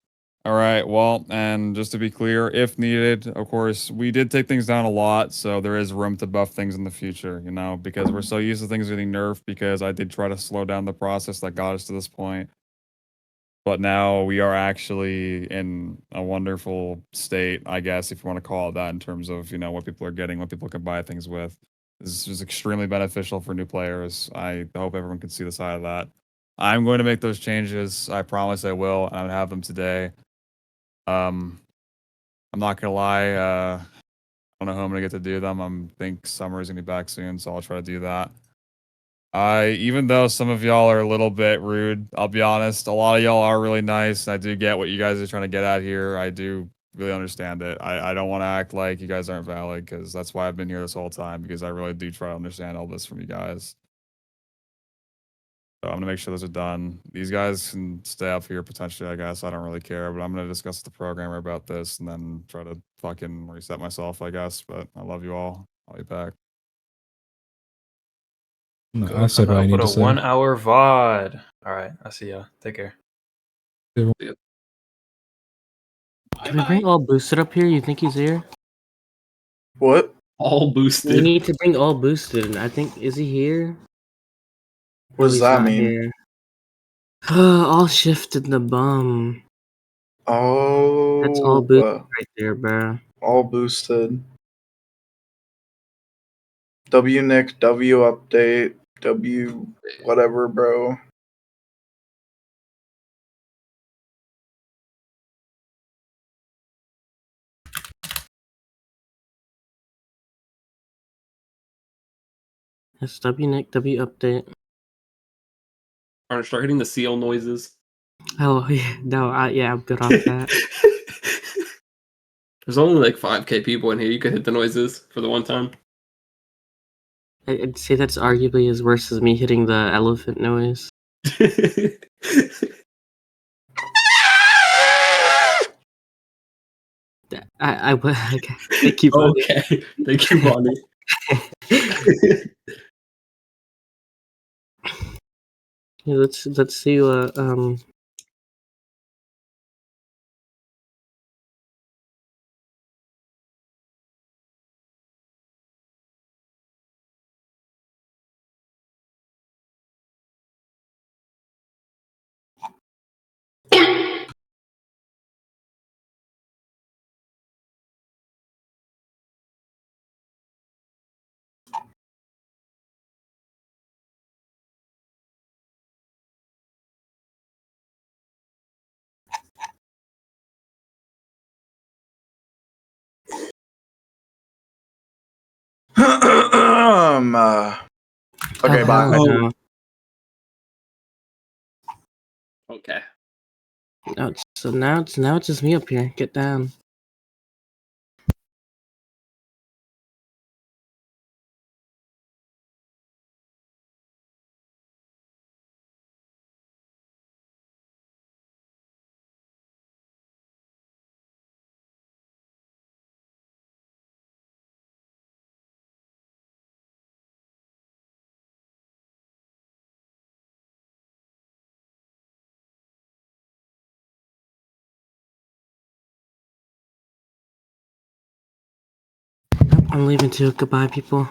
All right. Well, and just to be clear, if needed, of course, we did take things down a lot, so there is room to buff things in the future, because we're so used to things getting nerfed because I did try to slow down the process that got us to this point. But now we are actually in a wonderful state, I guess, if you want to call it that, in terms of, what people are getting, what people can buy things with. This is extremely beneficial for new players. I hope everyone can see the side of that. I'm going to make those changes. I promise I will. I'm going to have them today. I'm not gonna lie, I don't know how I'm gonna get to do them. Think summer is gonna be back soon, so I'll try to do that. Even though some of y'all are a little bit rude, I'll be honest, a lot of y'all are really nice. I do get what you guys are trying to get at here. I do really understand it. I don't want to act like you guys aren't valid, because that's why I've been here this whole time, because I really do try to understand all this from you guys. So I'm gonna make sure those are done. These guys can stay up here potentially, I guess. I don't really care, but I'm gonna discuss with the programmer about this and then try to fucking reset myself, I guess. But I love you all. I'll be back. No, Good. I said what I need Put to a say. 1 hour VOD. All right. I see y'all. Take care. Can we bring all boosted up here? You think he's here? What? All We boosted. need to bring all boosted. I think, is he here? What does he's that not mean? here. All shifted the bum. That's all Oh, boosted right there, bro. all boosted. W Nick, W update, W whatever, bro. That's W Nick, W update. Alright, start hitting the seal noises. Oh yeah, no, I'm good off that. There's only like 5k people in here. You could hit the noises for the one time. I'd say that's arguably as worse as me hitting the elephant noise. Okay. Thank you, buddy. Okay, thank you, Bonnie. Yeah, let's see what Okay, oh, bye. hell no. Okay. Now it's just me up here. Get down. I'm leaving too. Goodbye, people.